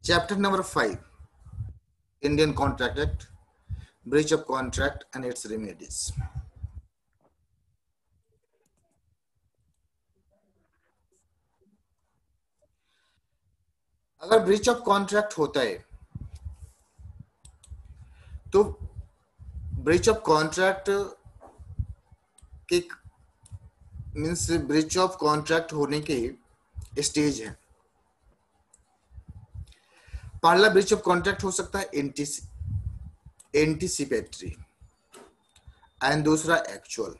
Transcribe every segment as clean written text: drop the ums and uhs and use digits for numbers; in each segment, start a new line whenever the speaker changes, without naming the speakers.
Chapter number 5, Indian Contract Act, breach of contract and its remedies. अगर breach of contract होता है तो breach of contract के means breach of contract होने के स्टेज है। पहला ब्रीच ऑफ कॉन्ट्रैक्ट हो सकता है एंटीसिपेटरी एंड दूसरा एक्चुअल।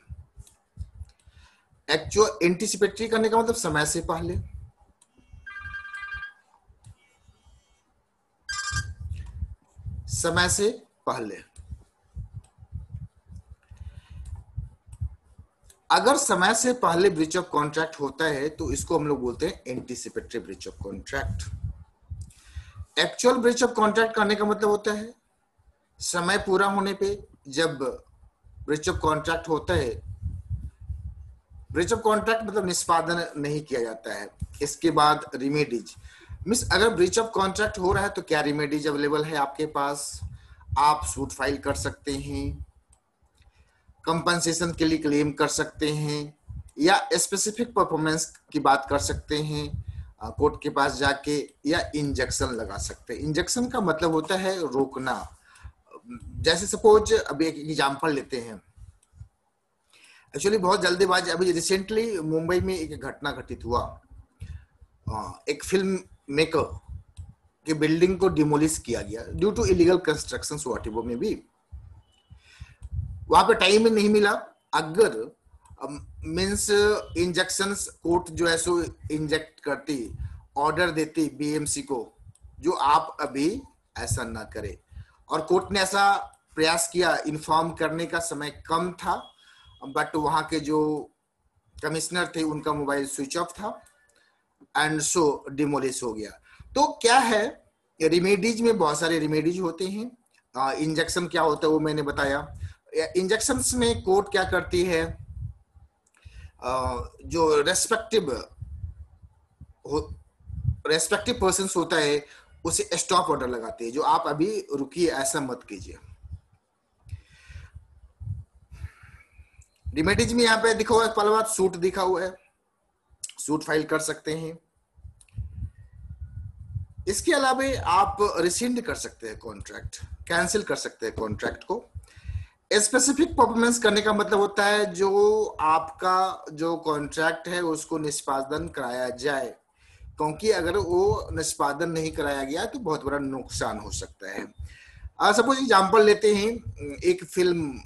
एंटीसिपेटरी करने का मतलब समय से पहले, समय से पहले। अगर समय से पहले ब्रीच ऑफ कॉन्ट्रैक्ट होता है तो इसको हम लोग बोलते हैं anticipatory breach of contract. Actual breach of contract करने का मतलब होता है समय पूरा होने पे जब ब्रीच ऑफ कॉन्ट्रैक्ट होता है, ब्रीच ऑफ कॉन्ट्रैक्ट मतलब निष्पादन नहीं किया जाता है, इसके बाद रिमेडीज। मीन्स अगर ब्रीच ऑफ कॉन्ट्रैक्ट हो रहा है तो क्या रिमेडीज अवेलेबल है आपके पास? आप सूट फाइल कर सकते हैं, कंपनसेशन के लिए क्लेम कर सकते हैं, या स्पेसिफिक परफॉर्मेंस की बात कर सकते हैं कोर्ट के पास जाके, या इंजेक्शन लगा सकते हैं। इंजेक्शन का मतलब होता है रोकना। जैसे सपोज अभी एक एग्जांपल लेते हैं, एक्चुअली बहुत जल्दीबाजी। अभी रिसेंटली मुंबई में एक घटना घटित हुआ। एक फिल्म मेकर की बिल्डिंग को डिमोलिश किया गया due to illegal constructions whatever में भी। वहां पे टाइम नहीं मिला। अगर मीन्स इंजेक्शंस कोर्ट जो है सो इंजेक्ट करती, ऑर्डर देती बीएमसी को जो आप अभी ऐसा ना करे, और कोर्ट ने ऐसा प्रयास किया, इन्फॉर्म करने का समय कम था, बट वहां के जो कमिश्नर थे उनका मोबाइल स्विच ऑफ था एंड सो डिमोलिश हो गया। तो क्या है, रिमेडीज में बहुत सारे रिमेडीज होते हैं। इंजेक्शन क्या होता है वो मैंने बताया। इंजेक्शंस में कोर्ट क्या करती है, जो रेस्पेक्टिव पर्सन्स होता है उसे स्टॉप ऑर्डर लगाते हैं, जो आप अभी रुकिए, ऐसा मत कीजिए। रिमेडीज में यहाँ पे दिखा हुआ है, पहला बात सूट दिखा हुआ है, सूट फाइल कर सकते हैं। इसके अलावा आप रिसिंड कर सकते हैं कॉन्ट्रैक्ट, कैंसिल कर सकते हैं कॉन्ट्रैक्ट को। स्पेसिफिक परफॉर्मेंस करने का मतलब होता है जो आपका जो कॉन्ट्रैक्ट है उसको निष्पादन कराया जाए, क्योंकि अगर वो निष्पादन नहीं कराया गया तो बहुत बड़ा नुकसान हो सकता है। सपोज एग्जांपल लेते हैं, एक फिल्म,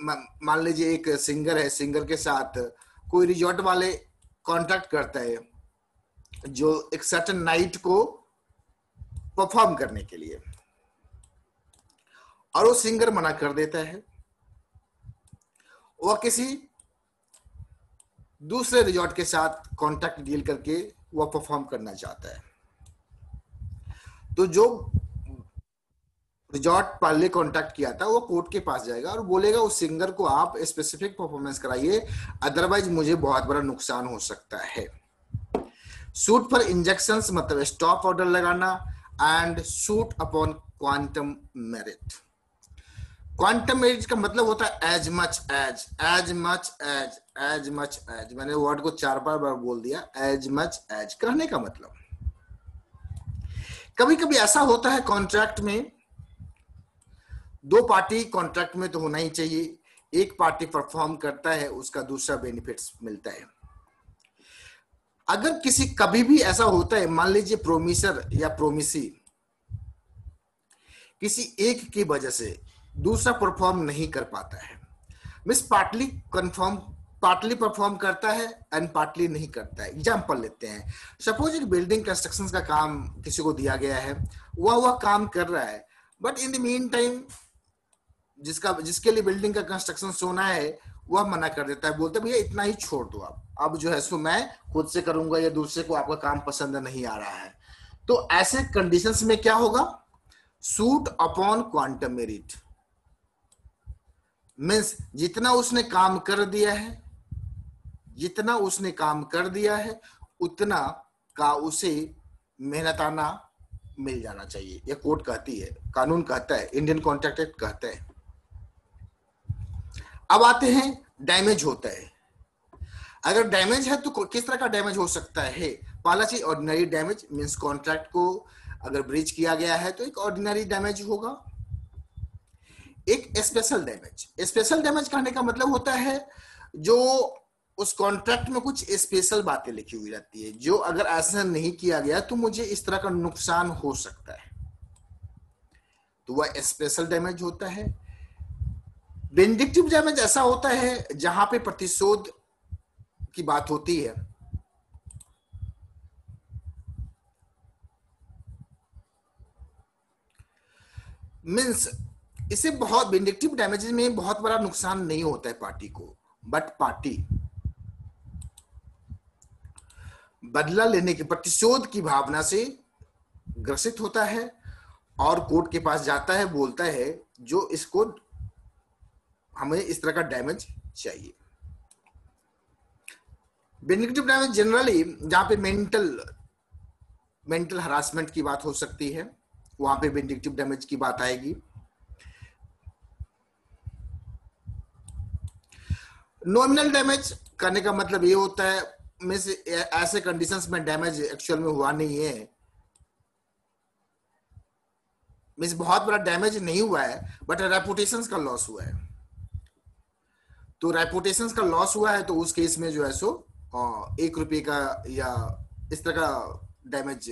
मान लीजिए एक सिंगर है, सिंगर के साथ कोई रिजॉर्ट वाले कॉन्ट्रैक्ट करता है जो एक सर्टेन नाइट को परफॉर्म करने के लिए, और वो सिंगर मना कर देता है, वह किसी दूसरे रिजॉर्ट के साथ कॉन्ट्रैक्ट डील करके वह परफॉर्म करना चाहता है। तो जो रिजॉर्ट पहले कॉन्ट्रैक्ट किया था वो कोर्ट के पास जाएगा और बोलेगा उस सिंगर को आप स्पेसिफिक परफॉर्मेंस कराइए, अदरवाइज मुझे बहुत बड़ा नुकसान हो सकता है। सूट फॉर इंजेक्शंस मतलब स्टॉप ऑर्डर लगाना, and suit upon quantum meruit. Quantum meruit का मतलब होता है as much as, as much as, as much as. मैंने वर्ड को 4 बार बोल दिया, एज मच एज कहने का मतलब। कभी कभी ऐसा होता है कॉन्ट्रैक्ट में, 2 पार्टी कॉन्ट्रैक्ट में तो होना ही चाहिए, एक पार्टी परफॉर्म करता है उसका दूसरा बेनिफिट्स मिलता है। अगर किसी कभी भी ऐसा होता है, मान लीजिए प्रोमिसर या प्रोमिसी किसी एक की वजह से दूसरा परफॉर्म नहीं कर पाता है, मिस पार्टली परफॉर्म करता है एंड पार्टली नहीं करता है। एग्जांपल लेते हैं, सपोज एक बिल्डिंग कंस्ट्रक्शन का काम किसी को दिया गया है, वह काम कर रहा है, but in the mean time जिसके लिए बिल्डिंग का कंस्ट्रक्शन सोना है वह मना कर देता है, बोलते भैया इतना ही छोड़ दो, आप अब जो है सो मैं खुद से करूंगा या दूसरे को आपका काम पसंद नहीं आ रहा है। तो ऐसे कंडीशंस में क्या होगा, suit upon quantum merit. Means जितना उसने काम कर दिया है, उतना का उसे मेहनताना मिल जाना चाहिए, यह कोर्ट कहती है, कानून कहता है, इंडियन कॉन्ट्रैक्ट एक्ट कहता है। अब आते हैं डैमेज होता है। अगर डैमेज है तो किस तरह का डैमेज हो सकता है? पहला चीज ऑर्डिनरी डैमेज, मींस कॉन्ट्रैक्ट को अगर ब्रीच किया गया है तो एक ऑर्डिनरी डैमेज होगा। एक स्पेशल डैमेज, स्पेशल डैमेज कहने का मतलब होता है जो उस कॉन्ट्रैक्ट में कुछ स्पेशल बातें लिखी हुई रहती है, जो अगर ऐसा नहीं किया गया तो मुझे इस तरह का नुकसान हो सकता है, तो वह स्पेशल डैमेज होता है। विंडिक्टिव डैमेज ऐसा होता है जहां पे प्रतिशोध की बात होती है। मीन्स इसे बहुत विंडिक्टिव डैमेजेस में बहुत बड़ा नुकसान नहीं होता है पार्टी को, बट पार्टी बदला लेने की, प्रतिशोध की भावना से ग्रसित होता है और कोर्ट के पास जाता है, बोलता है जो इसको हमें इस तरह का डैमेज चाहिए। विंडिक्टिव डैमेज जनरली जहां पे मेंटल हरासमेंट की बात हो सकती है, वहां पे विंडिक्टिव डैमेज की बात आएगी। नॉमिनल डैमेज करने का मतलब ये होता है मींस ऐसे कंडीशंस में डैमेज एक्चुअल में हुआ नहीं है, मींस बहुत बड़ा डैमेज नहीं हुआ है बट रेपुटेशन का लॉस हुआ है। तो रेपुटेशन का लॉस हुआ है तो उस केस में जो है सो 1 रुपये का या इस तरह का डैमेज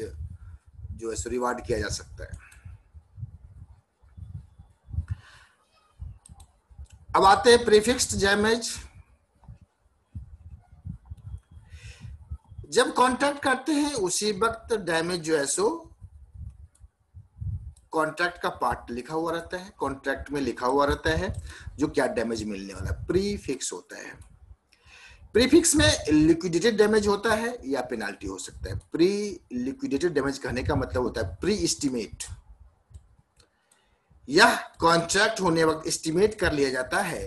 जो है सो रिवार्ड किया जा सकता है। अब आते हैं प्रीफिक्स्ड डैमेज। जब कॉन्ट्रैक्ट करते हैं उसी वक्त डैमेज जो है सो कॉन्ट्रैक्ट का पार्ट लिखा हुआ रहता है, कॉन्ट्रैक्ट में लिखा हुआ रहता है जो क्या डैमेज मिलने वाला है, प्रीफिक्स होता है। प्रीफिक्स में लिक्विडेटेड डैमेज होता है या पेनाल्टी हो सकता है। प्री लिक्विडेटेड डैमेज कहने का मतलब होता है प्री एस्टिमेट, यह कॉन्ट्रैक्ट होने वक्त एस्टिमेट कर लिया जाता है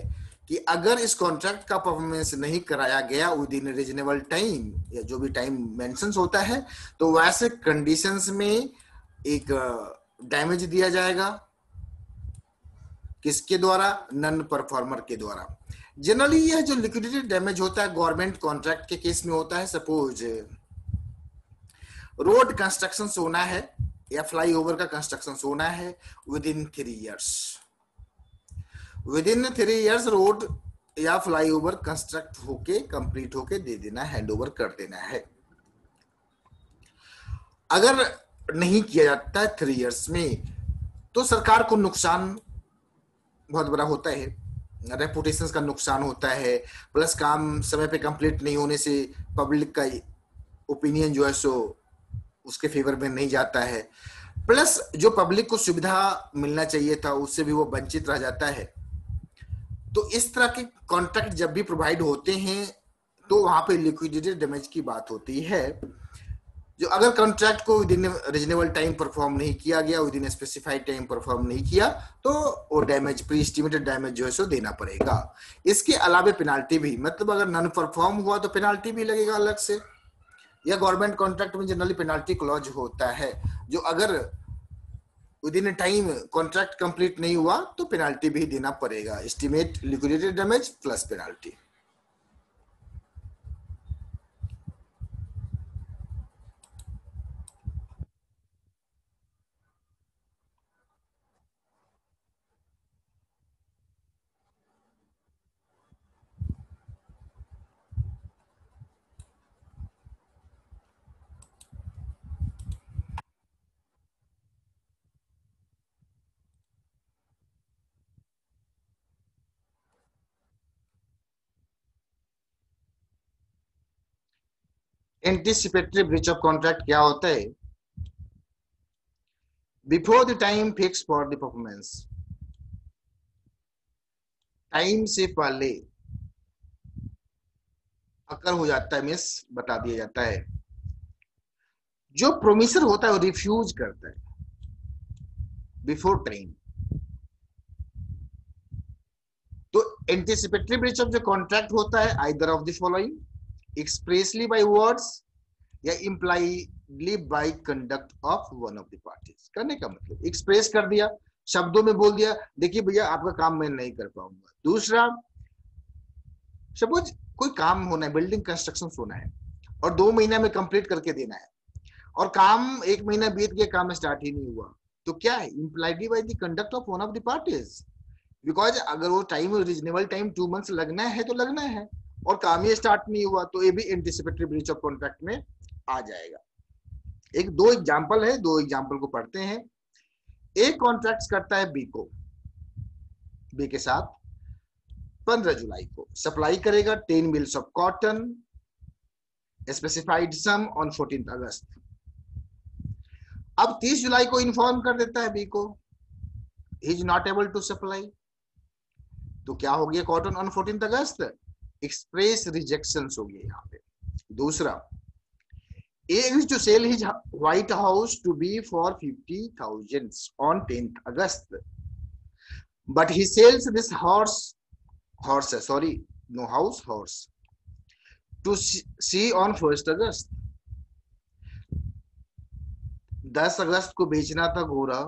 कि अगर इस कॉन्ट्रैक्ट का परफॉर्मेंस नहीं कराया गया विद इन रीजनेबल टाइम या जो भी टाइम मेंशन होता है तो वैसे कंडीशंस में एक डैमेज दिया जाएगा। किसके द्वारा? नन परफॉर्मर के द्वारा। जनरली यह जो लिक्विडेटेड डैमेज होता है गवर्नमेंट कॉन्ट्रैक्ट के केस में होता है। सपोज रोड कंस्ट्रक्शन होना है या फ्लाईओवर का कंस्ट्रक्शन होना है with in 3 years, with in 3 years road या फ्लाईओवर कंस्ट्रक्ट होके कंप्लीट होके दे देना, हैंड ओवर कर देना है। अगर नहीं किया जाता है 3 इयर्स में तो सरकार को नुकसान बहुत बड़ा होता है, रेपुटेशन का नुकसान होता है, प्लस काम समय पे कंप्लीट नहीं होने से पब्लिक का ओपिनियन जो है सो उसके फेवर में नहीं जाता है, प्लस जो पब्लिक को सुविधा मिलना चाहिए था उससे भी वो वंचित रह जाता है। तो इस तरह के कॉन्ट्रैक्ट जब भी प्रोवाइड होते हैं तो वहां पे लिक्विडेटेड डैमेज की बात होती है। जो अगर कॉन्ट्रैक्ट को with in reasonable time perform नहीं किया गया, with in specified time perform नहीं किया तो वो डैमेज प्री एस्टिमेटेड डैमेज जो है सो देना पड़ेगा। इसके अलावा पेनाल्टी भी, मतलब अगर नॉन परफॉर्म हुआ तो पेनाल्टी भी लगेगा अलग से, या गवर्नमेंट कॉन्ट्रैक्ट में जनरली पेनाल्टी क्लॉज होता है जो अगर with in time contract complete नहीं हुआ तो पेनाल्टी भी देना पड़ेगा। Estimate liquidated damage plus penalty. Anticipatory breach of contract क्या होता है? Before the time fix for the performance, time से पहले अकर हो जाता है, मिस बता दिया जाता है, जो प्रोमिसर होता है वो रिफ्यूज करता है बिफोर टाइम। तो एंटीसिपेटरी ब्रीच ऑफ जो कॉन्ट्रैक्ट होता है either of the following, expressly by words, या impliedly by conduct of one of the parties. करने का मतलब एक्सप्रेस कर दिया, शब्दों में बोल दिया, देखिए भैया आपका काम मैं नहीं कर पाऊंगा। दूसरा, सपोज कोई काम होना है, बिल्डिंग कंस्ट्रक्शन होना है और 2 महीना में कंप्लीट करके देना है और काम 1 महीना बीत गया, काम स्टार्ट ही नहीं हुआ, तो क्या है, impliedly by the conduct of one of the parties. Because अगर वो टाइम रीजनेबल टाइम 2 मंथ्स लगना है तो लगना है और काम ही स्टार्ट नहीं हुआ, तो ये भी एंटिसिपेटरी ब्रीच ऑफ कॉन्ट्रैक्ट में आ जाएगा। एक दो एग्जांपल है, दो एग्जांपल को पढ़ते हैं। ए कॉन्ट्रैक्ट करता है बी को, बी के साथ 15 जुलाई को सप्लाई करेगा 10 mills of cotton, specified sum on 14 अगस्त। अब 30 जुलाई को इन्फॉर्म कर देता है बी को, he is not able to supply, तो क्या हो गया, कॉटन ऑन 14 अगस्त, एक्सप्रेस रिजेक्शन हो गया यहाँ पे। दूसरा, A is to sell his White House to B for 50,000 on 10th August, but he sells this horse to C on 1st August. 10 अगस्त को बेचना था घोड़ा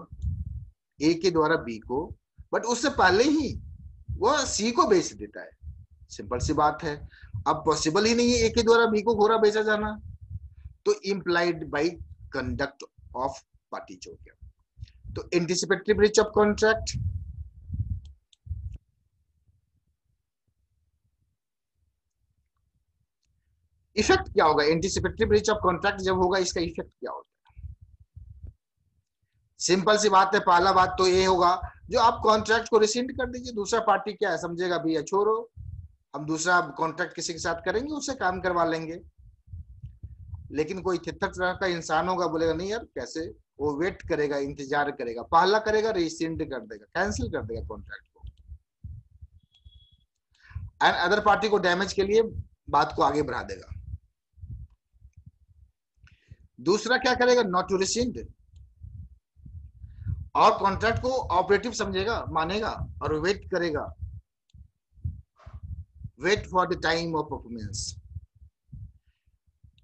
ए के द्वारा बी को, बट उससे पहले ही वो सी को बेच देता है। सिंपल सी बात है, अब पॉसिबल ही नहीं है ए के द्वारा बी को घोड़ा बेचा जाना, तो implied by conduct of parties हो गया। तो anticipatory breach of contract, effect क्या होगा, एंटिसिपेटरी ब्रीच ऑफ कॉन्ट्रैक्ट जब होगा इसका इफेक्ट क्या होगा। सिंपल सी बात है, पहला बात तो ये होगा, जो आप कॉन्ट्रैक्ट को रिसिंड कर दीजिए, दूसरा पार्टी क्या है समझेगा, भैया छोड़ो हम दूसरा कॉन्ट्रैक्ट किसी के साथ करेंगे, उससे काम करवा लेंगे। लेकिन कोई थित्तर तरह का इंसान होगा, बोलेगा नहीं यार कैसे, वो वेट करेगा, इंतजार करेगा, पहला करेगा रिसिंड कर देगा, कैंसिल कर देगा कॉन्ट्रैक्ट को, एंड अदर पार्टी को डैमेज के लिए बात को आगे बढ़ा देगा। दूसरा क्या करेगा, नॉट टू रिसिंड, और कॉन्ट्रैक्ट को ऑपरेटिव समझेगा, मानेगा और वेट करेगा, wait for the time of performance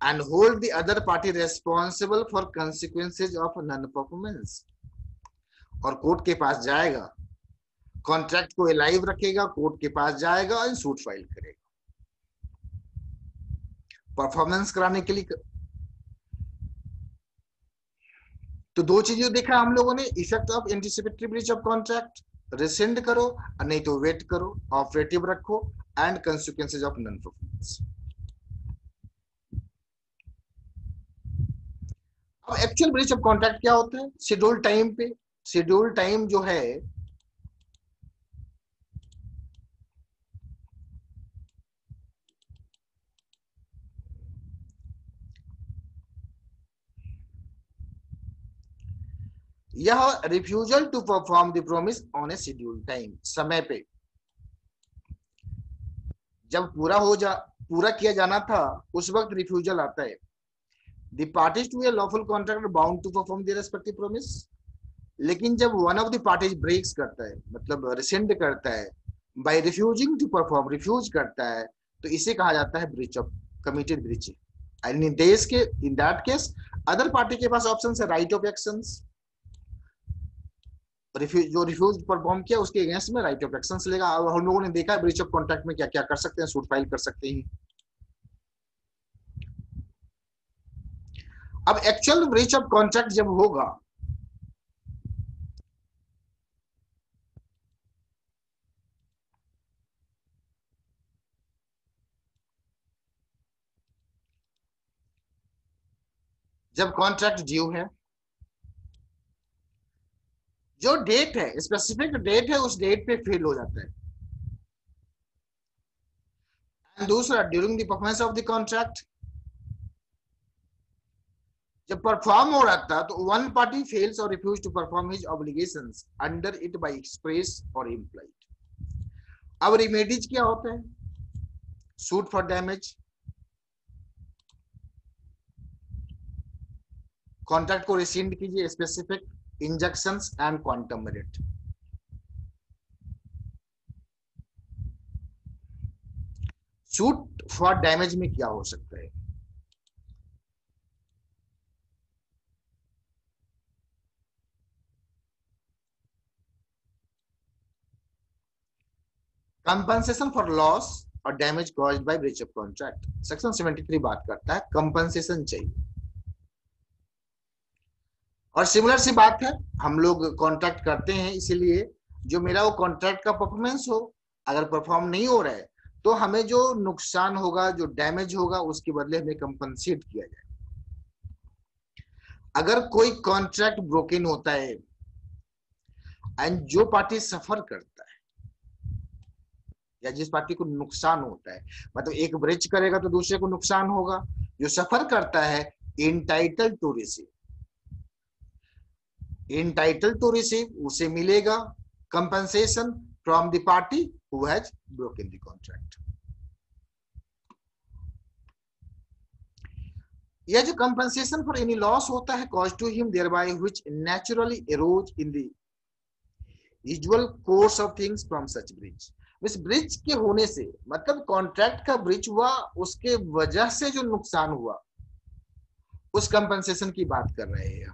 and hold the other party responsible for consequences of non-performance। और कोर्ट के पास जाएगा, कॉन्ट्रैक्ट को लाइव रखेगा, कोर्ट के पास जाएगा और सूट फाइल करेगा परफॉर्मेंस कराने के लिए। तो दो चीजें देखा हम लोगों ने, effect of anticipatory breach of contract, rescind करो और नहीं तो वेट करो, ऑपरेटिव रखो, and consequences of non performance. अब एक्चुअल ब्रीच ऑफ कॉन्ट्रैक्ट क्या होता है, शेड्यूल टाइम पे, शेड्यूल टाइम जो है यह refusal to perform the promise on a schedule time, समय पे जब पूरा किया जाना था उस वक्त रिफ्यूजल आता है। The parties to a lawful contract bound to perform the respective promise. लेकिन जब one of the parties breaks करता है, मतलब रिसेंड करता है, by refusing to perform, refuse करता है, तो इसे कहा जाता है breach of committed breach. In that case other party के पास ऑप्शन है राइट ऑफ एक्शंस, जो रिफ्यूज परफॉर्म किया उसके अगेंस्ट में राइट ऑफ एक्शंस लेगा। और हम लोगों ने देखा ब्रीच ऑफ कॉन्ट्रैक्ट में क्या क्या कर सकते हैं, सूट फाइल कर सकते हैं। अब एक्चुअल ब्रीच ऑफ कॉन्ट्रैक्ट जब होगा, जब कॉन्ट्रैक्ट ड्यू है, जो डेट है, स्पेसिफिक डेट है, उस डेट पे फेल हो जाता है। एंड दूसरा, during the performance of the contract, जब परफॉर्म हो रहा था तो वन पार्टी फेल्स और refuse to perform his obligations under it by express और इम्प्लाइड। अब रेमेडीज क्या होता है, सूट फॉर डैमेज, कॉन्ट्रैक्ट को रिसिंड कीजिए, specific, injunctions and quantum merit. Suit for damage में क्या हो सकता है, कंपनसेशन फॉर लॉस और damage caused by breach of contract, section 73 बात करता है कंपनसेशन चाहिए। और सिमिलर सी बात है, हम लोग कॉन्ट्रैक्ट करते हैं, इसीलिए जो मेरा वो कॉन्ट्रैक्ट का परफॉर्मेंस हो, अगर परफॉर्म नहीं हो रहा है तो हमें जो नुकसान होगा, जो डैमेज होगा, उसके बदले हमें कंपनसेट किया जाए। अगर कोई कॉन्ट्रैक्ट ब्रोकन होता है एंड जो पार्टी सफर करता है या जिस पार्टी को नुकसान होता है, मतलब एक ब्रीच करेगा तो दूसरे को नुकसान होगा, जो सफर करता है entitle to receive, entitled to receive, उसे मिलेगा compensation from the party who has broken the contract। यह जो compensation for any loss होता है caused to him thereby which naturally arose in the usual course of things from such breach। इस bridge के होने से मतलब कॉन्ट्रैक्ट का ब्रिज हुआ, उसके वजह से जो नुकसान हुआ उस कंपनसेशन की बात कर रहे हैं।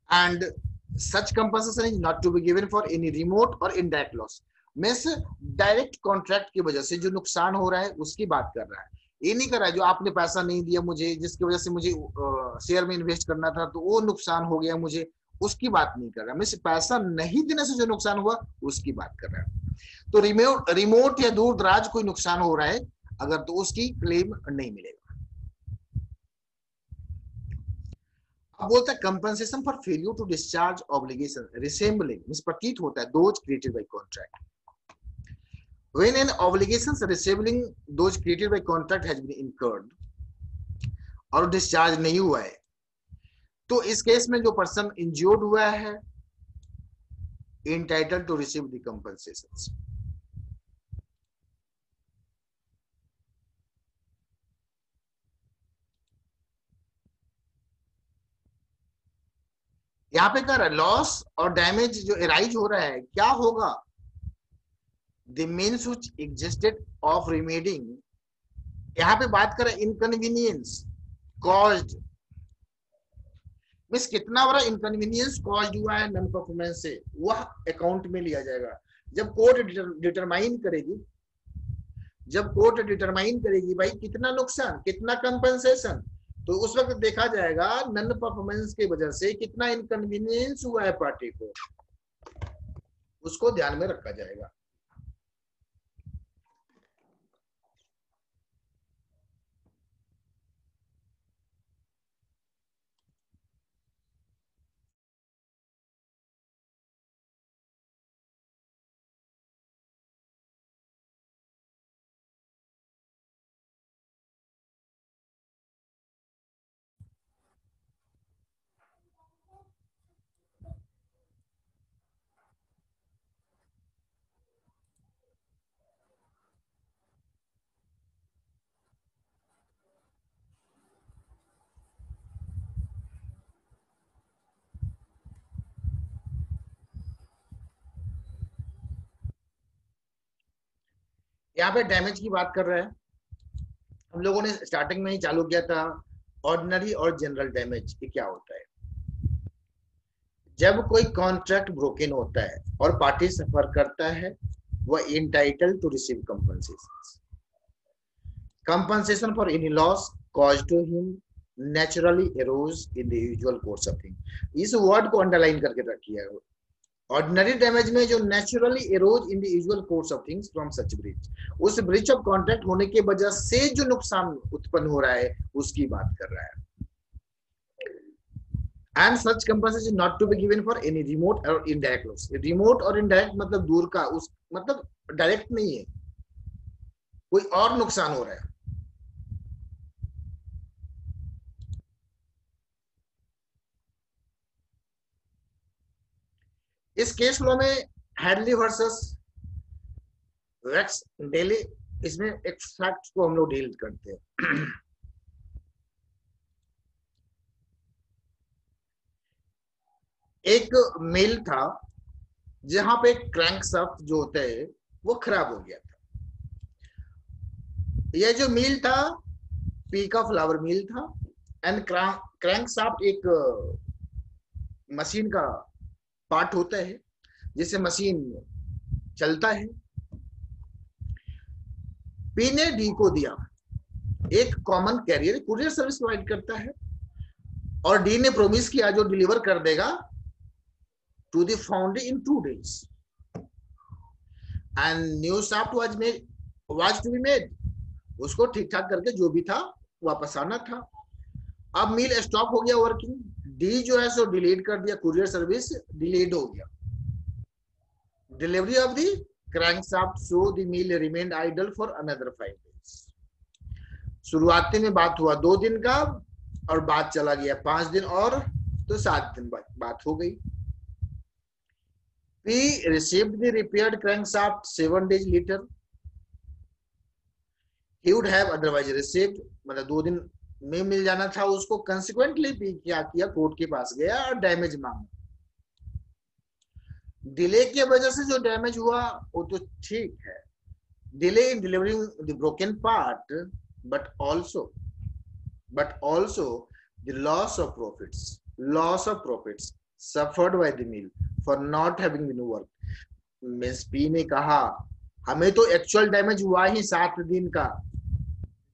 And such compensation is not to be given for any remote or indirect loss। में से डायरेक्ट कॉन्ट्रैक्ट की वजह से जो नुकसान हो रहा है उसकी बात कर रहा है, ये नहीं कर रहा है जो आपने पैसा नहीं दिया मुझे, जिसकी वजह से मुझे शेयर में इन्वेस्ट करना था तो वो नुकसान हो गया मुझे, उसकी बात नहीं कर रहा। मैं पैसा नहीं देने से जो नुकसान हुआ उसकी बात कर रहा है। तो रिमोट या दूर दराज कोई नुकसान हो रहा है अगर, तो उसकी क्लेम नहीं मिलेगा। अब बोलता है compensation for failure to discharge obligation resembling, means प्रतीत होता है those created by contract. When an obligations resembling those created by contract has been incurred और डिस्चार्ज नहीं हुआ है, तो इस केस में जो पर्सन इंज्योर्ड हुआ है entitled to receive the compensations। यहाँ पे क्या लॉस और डैमेज जो एराइज हो रहा है क्या होगा, the means which existed of remedying. यहाँ पे बात करें इनकन्वीनियंस कॉज्ड, मीन्स कितना बड़ा इनकन्वीनियंस कॉज्ड हुआ है नॉन परफॉर्मेंस से, वह अकाउंट में लिया जाएगा। जब कोर्ट डिटरमाइन करेगी, जब कोर्ट डिटरमाइन करेगी भाई कितना नुकसान कितना कंपनसेशन, तो उस वक्त देखा जाएगा नॉन परफॉर्मेंस की वजह से कितना इनकन्वीनियंस हुआ है पार्टी को, उसको ध्यान में रखा जाएगा। यहाँ पे डैमेज की बात कर रहे हैं, हम लोगों ने स्टार्टिंग में ही चालू किया था ऑर्डिनरी और जनरल डैमेज ये क्या होता है। जब कोई कॉन्ट्रैक्ट ब्रोकन होता है और पार्टी सफर करता है वह entitle to receive compensation, compensation for any loss caused to him naturally arose in the usual course of thing. इस वर्ड को अंडरलाइन करके रखिए। ऑर्डिनरी डैमेज में जो naturally arose in the usual course of things from such breach, उस breach of contract होने के वजह से जो नुकसान उत्पन्न हो रहा है उसकी बात कर रहा है। And such compensation not to be given for any remote और इनडायरेक्ट लॉस। रिमोट और इनडायरेक्ट मतलब दूर का, उस मतलब डायरेक्ट नहीं है, कोई और नुकसान हो रहा है। इस केस लॉ में हैडली वर्सेस वैक्स डेली, इसमें एक फैक्ट को हम लोग डील करते हैं। एक मिल था जहां पे क्रैंकशाफ्ट जो होता है वो खराब हो गया था। यह जो मिल था पी का फ्लावर मिल था एंड क्रैंकशाफ्ट एक मशीन का पार्ट होता है जिससे मशीन चलता है। पी ने डी को दिया, एक common carrier courier service provide करता है, और डी ने प्रोमिस किया जो डिलीवर कर देगा to the foundry in 2 days, and new shaft was to be made. उसको ठीक ठाक करके जो भी था वापस आना था। अब मिल स्टॉप हो गया वर्किंग, डी जो है सो डिलीट कर दिया, कुरियर सर्विस डिलीट हो गया। Delivery of the crankshaft, so the mill remained idle for another 5 days। शुरुआती में बात हुआ 2 दिन का, और बात चला गया 5 दिन और, तो 7 दिन बाद बात हो गई। P received the repaired crankshaft 7 days later. He would have otherwise received, मतलब 2 दिन में मिल जाना था उसको। कंसिक्वेंटली P क्या किया, कोर्ट के पास गया और डैमेज मांगा। डिले की वजह से जो डैमेज हुआ वो तो ठीक है, delay in delivering the broken part, but also the loss of profits suffered by the mill for not having been worked। Miss P ने कहा हमें तो एक्चुअल डैमेज हुआ ही 7 दिन का,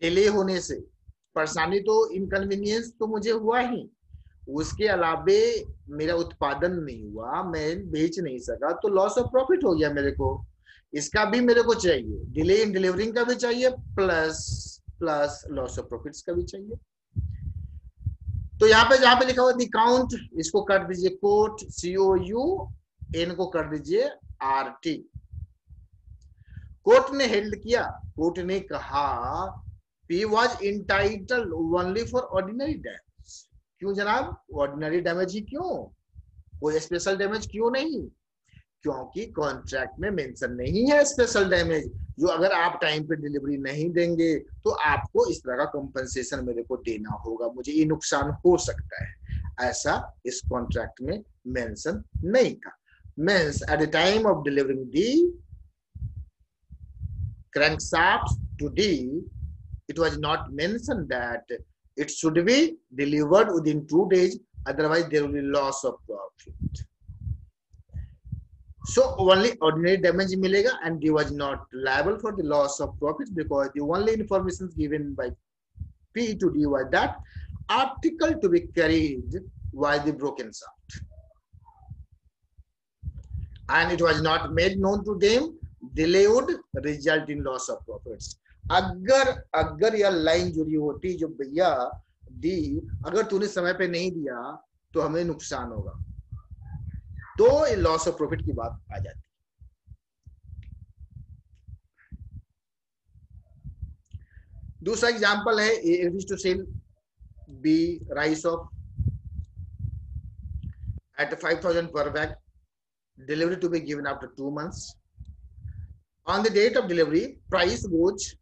डिले होने से परेशानी तो इनकन्वीनियंस तो मुझे हुआ ही, उसके अलावे मेरा उत्पादन नहीं हुआ, मैं बेच नहीं सका, तो लॉस ऑफ प्रॉफिट हो गया मेरे को। इसका भी मेरे को चाहिए, डिले इन डिलीवरिंग का भी चाहिए, प्लस लॉस ऑफ प्रॉफिट्स का भी चाहिए। तो यहाँ पे जहां पे लिखा हुआ काउंट, इसको कर दीजिए कोट, COU, एन को कर दीजिए RT। कोर्ट ने हेल्ड किया, कोर्ट ने कहा P was entitled only for ordinary damage। क्यों जनाब, ऑर्डिनरी डैमेज ही क्यों, कोई स्पेशल डैमेज क्यों नहीं? क्योंकि कॉन्ट्रैक्ट में मेंशन नहीं है स्पेशल डैमेज, जो अगर आप टाइम पे डिलीवरी नहीं देंगे तो आपको इस तरह का कंपनसेशन मेरे को देना होगा, मुझे ये नुकसान हो सकता है, ऐसा इस कॉन्ट्रैक्ट में मेंशन नहीं था। Means eight the time of delivering the crankshaft to D, it was not mentioned that it should be delivered within 2 days, otherwise there will be loss of profit। So only ordinary damage milega, and D was not liable for the loss of profits because the only information given by P to D was that article to be carried was the broken shaft, and it was not made known to them delay would result in loss of profits। अगर यह line जुड़ी होती जो भैया दी, अगर तूने समय पे नहीं दिया तो हमें नुकसान होगा, तो लॉस ऑफ प्रॉफिट की बात आ जाती। दूसरा एग्जांपल है A agrees to sell B rice of at 5,000 per bag, delivery to be given after 2 months। On the date of delivery, price goes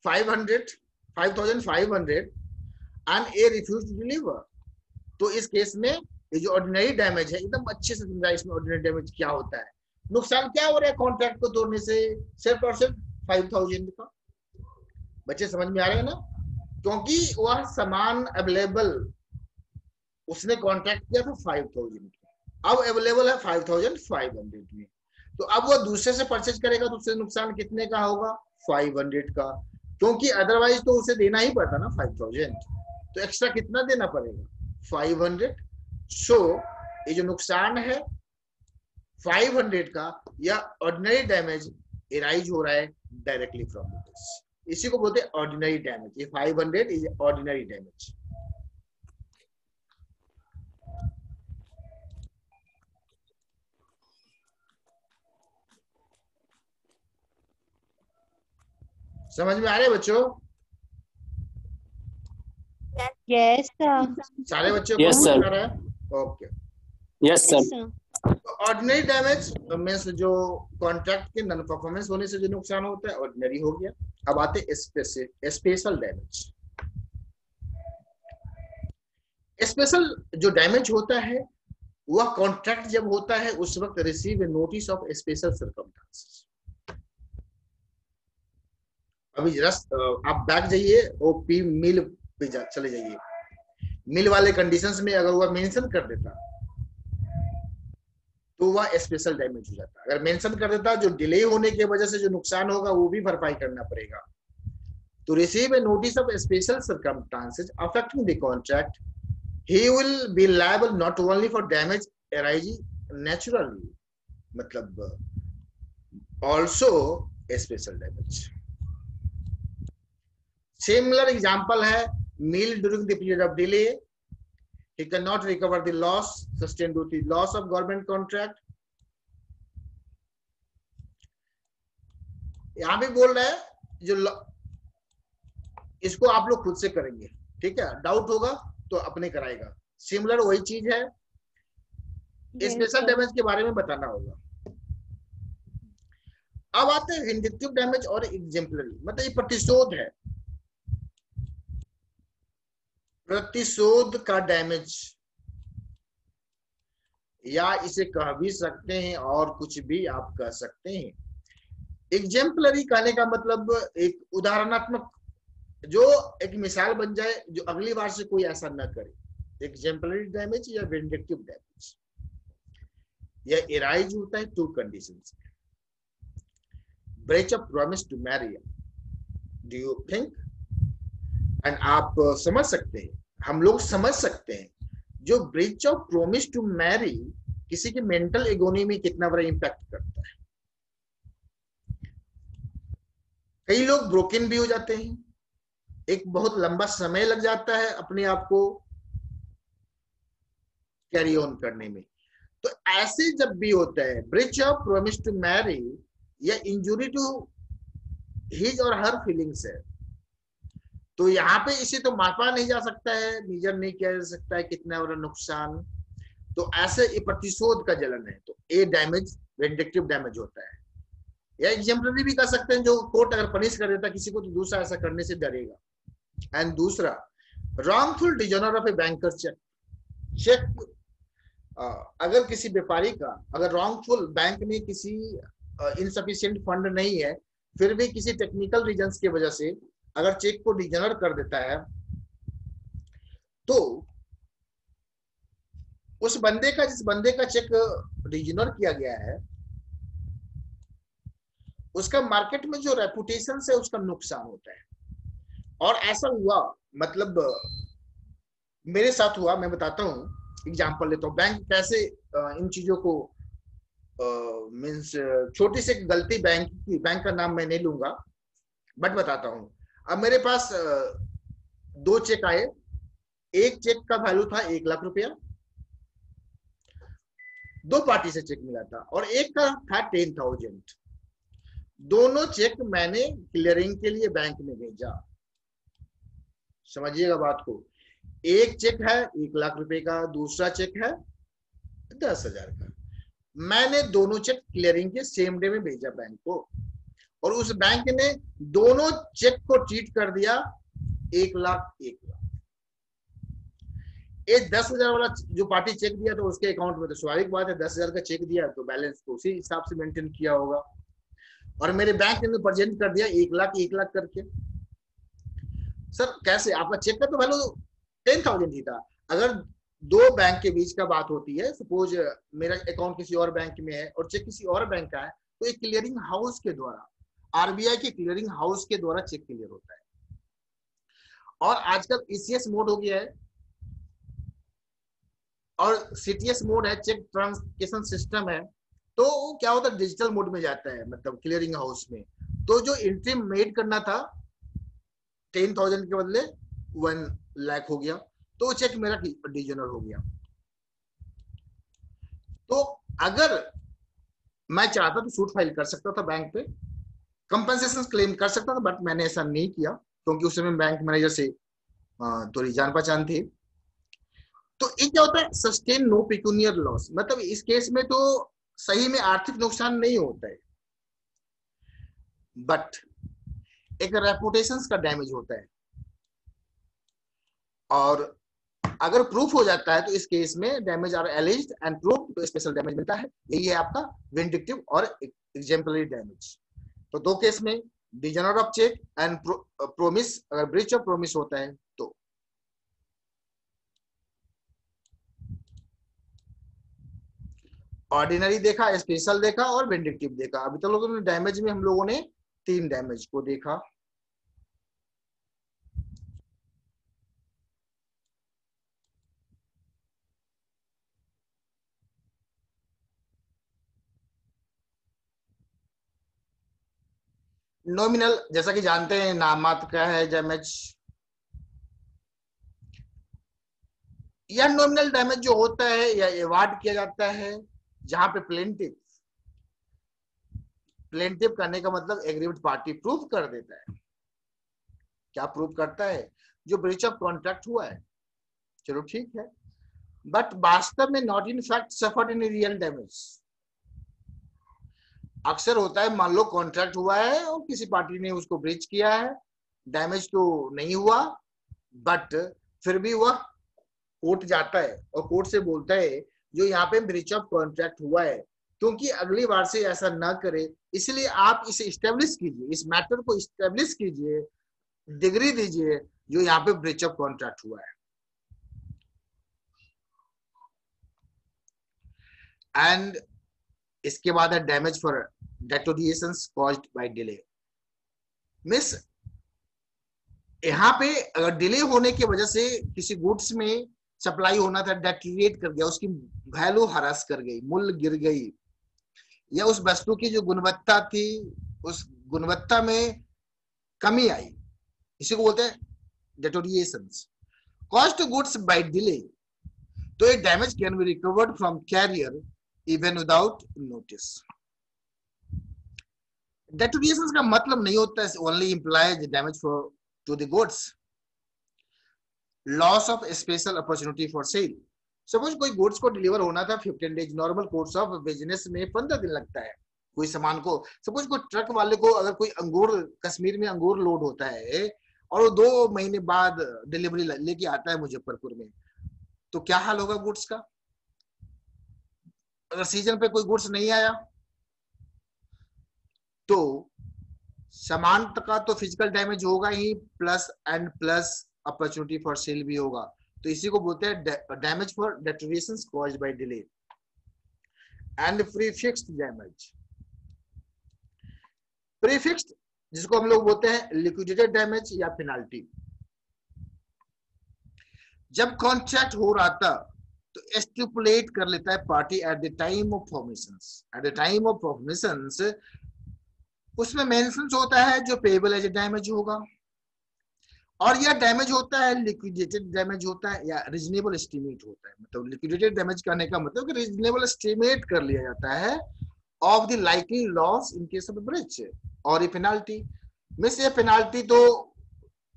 5,500 and A refused to deliver। तो इस case में ये जो ऑर्डिनरी डैमेज है, एकदम अच्छे से समझा इसमें ऑर्डिनरी डैमेज क्या होता है, नुकसान क्या हो रहा है कॉन्ट्रैक्ट को तोड़ने से, सिर्फ और सिर्फ 5,000 का। बच्चे समझ में आ रहे हैं ना, क्योंकि वह सामान अवेलेबल, उसने कॉन्ट्रैक्ट किया था 5,000 का, अब अवेलेबल है 5,500 में, तो अब वो दूसरे से परचेज करेगा तो उससे नुकसान कितने का होगा, 500 का, क्योंकि अदरवाइज तो उसे देना ही पड़ता ना 5,000, तो एक्स्ट्रा कितना देना पड़ेगा, 500। सो ये जो नुकसान है 500 का, या ऑर्डिनरी डैमेज एराइज हो रहा है डायरेक्टली फ्रॉम दिस, इसी को बोलते हैं ऑर्डिनरी डैमेज। ये 500 इज ऑर्डिनरी डैमेज। समझ में आ रहे बच्चों?
Yes sir.
सारे बच्चों को
Yes,
समझ
sir.
में आ रहा है? Okay.
Yes sir.
Ordinary damage means जो कॉन्ट्रैक्ट के नॉन परफॉर्मेंस होने से जो नुकसान होता है ऑर्डिनरी हो गया। अब आते स्पेशल डैमेज। स्पेशल जो डैमेज होता है वह कॉन्ट्रैक्ट जब होता है उस वक्त receive A notice of special circumstances. अभी आप बैक जाइए ओपी मिल पे चले जाइए, मिल वाले कंडीशंस में अगर वह मेंशन कर देता तो वह स्पेशल डैमेज हो जाता। अगर मेंशन कर देता जो डिले होने की वजह से जो नुकसान होगा वो भी भरपाई करना पड़ेगा। To receive a notice of special circumstances affecting the contract, he will be liable not only for damage arising naturally, मतलब also a special damage. Similar example है meal during the period of delay, he cannot recover the loss sustained due to the loss of government contract. यहां भी बोल रहा है जो इसको आप लोग खुद से करेंगे, ठीक है, डाउट होगा तो अपने कराएगा। सिमिलर वही चीज है, स्पेशल डैमेज के बारे में बताना होगा। अब आते हैं विंडिक्टिव डैमेज और एग्जेम्पलरी, मतलब ये प्रतिशोध है, प्रतिशोध का डैमेज, या इसे कह भी सकते हैं और कुछ भी आप कह सकते हैं। एग्जेम्पलरी कहने का मतलब एक उदाहरणात्मक, जो एक मिसाल बन जाए, जो अगली बार से कोई ऐसा न करे। एग्जेम्पलरी डैमेज या विंडिक्टिव डैमेज, यह एराइज होता है two conditions. Breach of promise to marry, do you think, and आप समझ सकते हैं, हम लोग समझ सकते हैं, जो breach of promise to marry किसी की मेंटल इकोनॉमी में कितना बड़ा इंपैक्ट करता है। कई लोग ब्रोकन भी हो जाते हैं, एक बहुत लंबा समय लग जाता है अपने आप को कैरी ऑन करने में। तो ऐसे जब भी होता है breach of promise to marry या इंजुरी टू हिज और हर फीलिंग्स है, तो यहाँ पे इसे तो मापा नहीं जा सकता है, मेजर नहीं किया जा सकता है कितना बड़ा नुकसान। तो ऐसे ये प्रतिशोध का जलन है, तो ए डैमेज विंडिक्टिव डैमेज होता है। या एग्जाम्पलरी भी कर सकते हैं, जो कोर्ट अगर पनिश कर देता किसी को तो दूसरा ऐसा करने से डरेगा। एंड दूसरा wrongful dishonour of a banker cheque, cheque अगर किसी व्यापारी का अगर रॉन्गफुल, बैंक में किसी इनसफिशिएंट फंड नहीं है, फिर भी किसी टेक्निकल रीजंस की वजह से अगर चेक को डिजोनर कर देता है, तो उस बंदे का, जिस बंदे का चेक डिजोनर किया गया है, उसका मार्केट में जो रेपुटेशन से उसका नुकसान होता है। और ऐसा हुआ, मतलब मेरे साथ हुआ, मैं बताता हूँ, एग्जांपल लेता हूँ। बैंक कैसे इन चीजों को मीन्स छोटी सी गलती बैंक की, बैंक का नाम मैं नहीं लूंगा, बट बताता हूँ। अब मेरे पास 2 चेक आए, एक चेक का वैल्यू था 1 लाख रुपया, 2 पार्टी से चेक मिला था, और एक का था 10,000। दोनों चेक मैंने क्लियरिंग के लिए बैंक में भेजा। समझिएगा बात को, एक चेक है 1 लाख रुपए का, दूसरा चेक है 10,000 का। मैंने दोनों चेक क्लियरिंग के सेम डे में भेजा बैंक को, और उस बैंक ने दोनों चेक को ट्रीट कर दिया 1 लाख 1 लाख। ये 10,000 वाला जो पार्टी चेक दिया तो उसके अकाउंट में, तो स्वाभाविक बात है 10,000 का चेक दिया तो बैलेंस को उसी हिसाब से मेंटेन किया होगा, और मेरे बैंक ने प्रेजेंट कर दिया 1 लाख 1 लाख करके। सर कैसे, आपका चेक का तो वैल्यू 10,000 ही था। अगर 2 बैंक के बीच का बात होती है, सपोज मेरा अकाउंट किसी और बैंक में है और चेक किसी और बैंक का है, तो एक क्लियरिंग हाउस के द्वारा, आरबीआई के क्लियरिंग हाउस के द्वारा चेक क्लियर होता है। और आजकल ईसीएस मोड हो गया है और सीटीएस मोड है, चेक ट्रांसमिशन सिस्टम है, तो क्या होता है डिजिटल मोड में जाता है, मतलब क्लियरिंग हाउस में। तो जो एंट्री मेड करना था 10,000 के बदले 1 लाख हो गया, तो चेक मेरा डिजोनर हो गया। तो अगर मैं चाहता तो सूट फाइल कर सकता था बैंक पे, कंपनसेशन क्लेम कर सकता था, बट मैंने ऐसा नहीं किया क्योंकि उस समय बैंक मैनेजर से थोड़ी जान पहचान थी। तो ये क्या होता है, सस्टेन नो पेक्यूनियर लॉस, मतलब इस केस में तो सही में आर्थिक नुकसान नहीं होता है, बट एक रेपुटेशन का डैमेज होता है। और अगर प्रूफ हो जाता है तो इस केस में damage are alleged and proof, तो स्पेशल डैमेज मिलता है। यही है आपका विंडिक्टिव और एग्जाम्पलरी डैमेज। तो 2 केस में dishonour of cheque and promise, अगर ब्रीच ऑफ प्रोमिस होता है तो। ऑर्डिनरी देखा, स्पेशल देखा और विंडिक्टिव देखा। अभी तक लोगों ने डैमेज में हम लोगों ने 3 डैमेज को देखा। नॉमिनल जैसा कि जानते हैं नाम मात्र का है डैमेज, या नॉमिनल डैमेज जो होता है या अवार्ड किया जाता है जहां पे प्लेंटिव करने का मतलब एग्रीमेंट पार्टी प्रूव कर देता है। क्या प्रूव करता है? जो ब्रीच ऑफ कॉन्ट्रैक्ट हुआ है। चलो ठीक है, बट वास्तव में not in fact suffered in real damage. अक्सर होता है, मान लो कॉन्ट्रैक्ट हुआ है और किसी पार्टी ने उसको ब्रीच किया है, डैमेज तो नहीं हुआ, बट फिर भी वह कोर्ट जाता है और कोर्ट से बोलता है जो यहाँ पे ब्रीच ऑफ कॉन्ट्रैक्ट हुआ है, क्योंकि अगली बार से ऐसा ना करे, इसलिए आप इसे इस्टेब्लिश कीजिए, इस मैटर को इस्टेब्लिश कीजिए, डिग्री दीजिए जो यहाँ पे ब्रीच ऑफ कॉन्ट्रैक्ट हुआ है। एंड इसके बाद है damage for deteriorations caused by delay. Miss यहाँ पे अगर डिले होने की वजह से किसी गुड्स में सप्लाई होना था, डेटोरिएट कर गया, उसकी वैल्यू हरास कर गई, मूल्य गिर गई, या उस वस्तु की जो गुणवत्ता थी उस गुणवत्ता में कमी आई, इसी को बोलते हैं deteriorations caused goods by delay, तो ये damage can be recovered from carrier even without notice. Deteriorations का मतलब नहीं होता है only implies damage for to the goods, loss of special opportunity for sale. Suppose कोई गुड्स को डिलीवर होना था 15 days, normal course of business में 15 दिन लगता है कोई सामान को। सपोज कोई ट्रक वाले को अगर कोई अंगूर, कश्मीर में अंगूर लोड होता है और वो 2 महीने बाद डिलीवरी लेके आता है मुजफ्फरपुर में, तो क्या हाल होगा गुड्स का? अगर सीजन पे कोई गुड्स नहीं आया तो सामान का तो फिजिकल डैमेज होगा ही, plus and plus opportunity for sale भी होगा। तो इसी को बोलते हैं damage for deteriorations caused by delay. And prefixed damage, prefixed जिसको हम लोग बोलते हैं लिक्विडेटेड डैमेज या पेनाल्टी। जब कॉन्ट्रैक्ट हो रहा था तो स्टिपुलेट कर लेता है party at the time of formations, at the time of formations उसमें मेंशन होता है जो पेएबल एज डैमेज होगा, और यह डैमेज होता है लिक्विडेटेड डैमेज होता है या रीजनेबल एस्टिमेट होता है। मतलब लिक्विडेटेड डैमेज करने का मतलब कि रीजनेबल एस्टिमेट कर लिया जाता है of the likely loss in case of breach और ये पेनाल्टी। मिस ये पेनाल्टी तो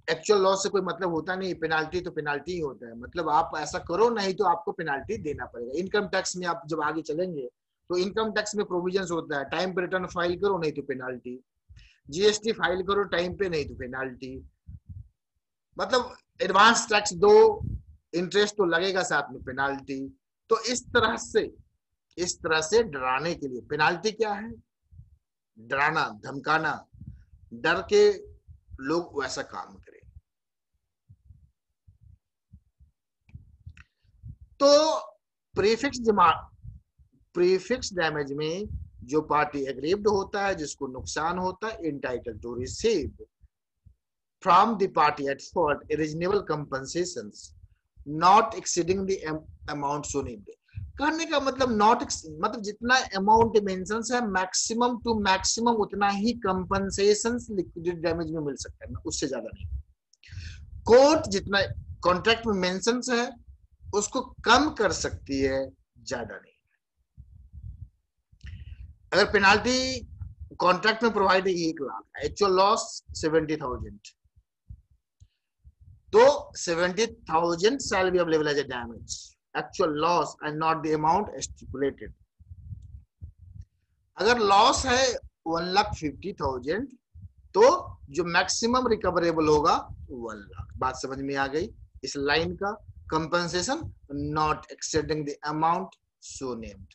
एक्चुअल लॉस से कोई मतलब होता नहीं, पेनाल्टी तो पेनाल्टी ही होता है, मतलब आप ऐसा करो नहीं तो आपको पेनाल्टी देना पड़ेगा। इनकम टैक्स में आप जब आगे चलेंगे तो इनकम टैक्स में प्रोविजंस होता है, टाइम पे रिटर्न फाइल करो नहीं तो पेनाल्टी, जीएसटी फाइल करो टाइम पे नहीं तो पेनाल्टी, मतलब एडवांस टैक्स दो, इंटरेस्ट तो लगेगा साथ में पेनाल्टी। तो इस तरह से डराने के लिए पेनाल्टी क्या है? डराना, धमकाना, डर के लोग वैसा काम करें। तो प्रीफिक्स डैमेज में जो पार्टी एग्रीव्ड होता है, जिसको नुकसान होता है, entitle to receive from the party at fault a reasonable compensations not exceeding the amount so named। करने का मतलब नॉट मतलब जितना अमाउंट मेंशन है मैक्सिमम टू मैक्सिमम उतना ही कंपनसेशन लिक्विडेटेड डैमेज में मिल सकता है, उससे ज्यादा नहीं। कोर्ट जितना कॉन्ट्रैक्ट में मेंशन है उसको कम कर सकती है, ज्यादा नहीं। अगर पेनाल्टी कॉन्ट्रैक्ट में प्रोवाइड 1 लाख, एक्चुअल लॉस 70,000, तो 70,000 shall be available as a damage, actual loss and not the amount stipulated। अगर लॉस है 1,50,000 तो जो मैक्सिमम रिकवरेबल होगा 1 लाख। बात समझ में आ गई इस लाइन का? Compensation not exceeding the amount so named.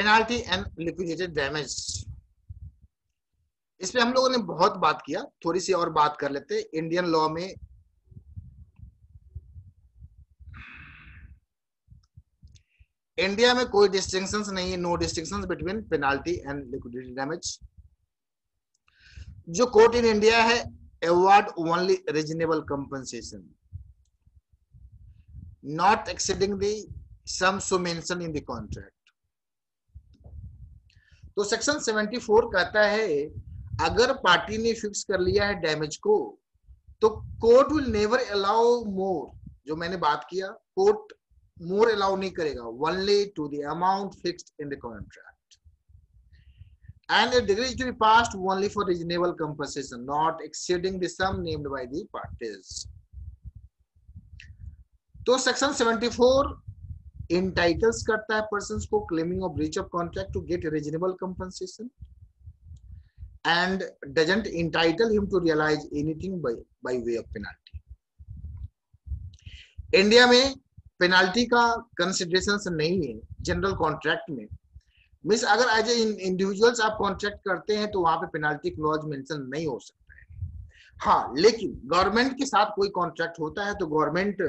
Penalty and liquidated damage, इस पे हम लोगों ने बहुत बात किया, थोड़ी सी और बात कर लेते हैं। इंडियन लॉ में इंडिया में कोई डिस्टिंक्शंस नहीं है, no distinctions between penalty and liquidated damage. जो कोर्ट इन इंडिया है, award only reasonable compensation not exceeding the sum so mentioned in the contract. तो सेक्शन 74 कहता है अगर पार्टी ने फिक्स कर लिया है डैमेज को, तो court will never allow more, जो मैंने बात किया, कोर्ट मोर अलाउ नहीं करेगा, only to the amount fixed in the contract, and a degree is to be passed only for reasonable compensation, not exceeding the sum named by the parties. तो section 74 entitles करता है persons को claiming of breach of contract to get reasonable compensation and doesn't entitle him to realize anything by way of penalty. India में penalty का consideration नहीं है general contract में। Means अगर एज ए इंडिविजुअल्स आप कॉन्ट्रैक्ट करते हैं तो वहां पे पेनाल्टी क्लॉज मेंशन नहीं हो सकता है। हाँ, लेकिन गवर्नमेंट के साथ कोई कॉन्ट्रैक्ट होता है तो गवर्नमेंट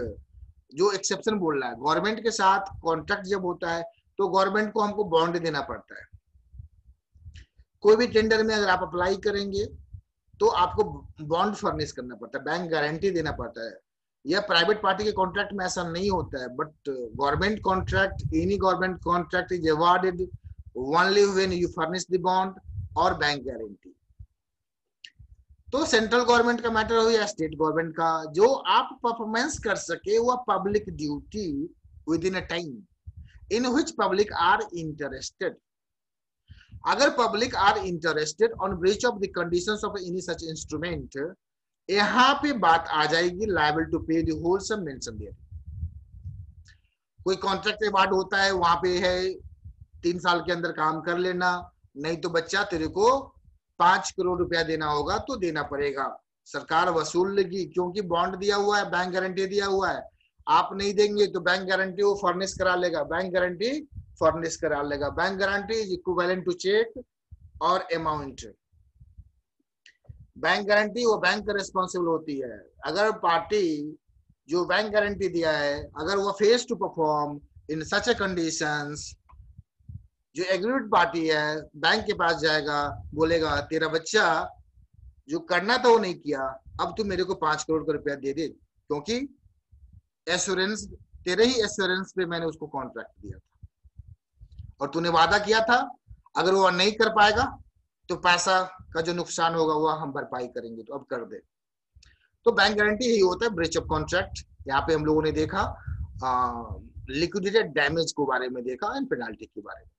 जो एक्सेप्शन बोल रहा है, गवर्नमेंट के साथ कॉन्ट्रैक्ट जब होता है तो गवर्नमेंट को हमको बॉन्ड देना पड़ता है। कोई भी टेंडर में अगर आप अप्लाई करेंगे तो आपको बॉन्ड फर्निश करना पड़ता है, बैंक गारंटी देना पड़ता है। या प्राइवेट पार्टी के कॉन्ट्रैक्ट में ऐसा नहीं होता है, but government contract, any government contract is awarded only when you furnish the bond और बैंक गारंटी। तो सेंट्रल गवर्नमेंट का मैटर हो या स्टेट गवर्नमेंट का, जो आप परफॉर्मेंस कर सके वो public duty within a time in which public are interested. अगर public are interested on breach of the conditions of any such instrument, यहाँ पे बात आ जाएगी liable to pay the whole sum mention there. कोई contract award होता है, वहां पे है 3 साल के अंदर काम कर लेना, नहीं तो बच्चा तेरे को 5 करोड़ रुपया देना होगा तो देना पड़ेगा, सरकार वसूल लेगी क्योंकि बॉन्ड दिया हुआ है, बैंक गारंटी दिया हुआ है। आप नहीं देंगे तो बैंक गारंटी वो फर्निश करा लेगा, बैंक गारंटी फर्निश करा लेगा। Bank guarantee is equivalent to cheque और अमाउंट। बैंक गारंटी वो बैंक का रिस्पॉन्सिबल होती है। अगर पार्टी जो बैंक गारंटी दिया है अगर वो fails to perform in such a conditions, जो एग्रीड पार्टी है बैंक के पास जाएगा, बोलेगा तेरा बच्चा जो करना था वो नहीं किया, अब तू मेरे को 5 करोड़ का रुपया दे दे, क्योंकि एश्योरेंस, तेरे ही एश्योरेंस पे मैंने उसको कॉन्ट्रैक्ट दिया था और तूने वादा किया था, अगर वो नहीं कर पाएगा तो पैसा का जो नुकसान होगा वो हम भरपाई करेंगे, तो अब कर दे। तो बैंक गारंटी यही होता है, ब्रीच ऑफ कॉन्ट्रैक्ट। यहाँ पे हम लोगों ने देखा लिक्विडेटेड डैमेज के बारे में देखा एंड पेनाल्टी के बारे में।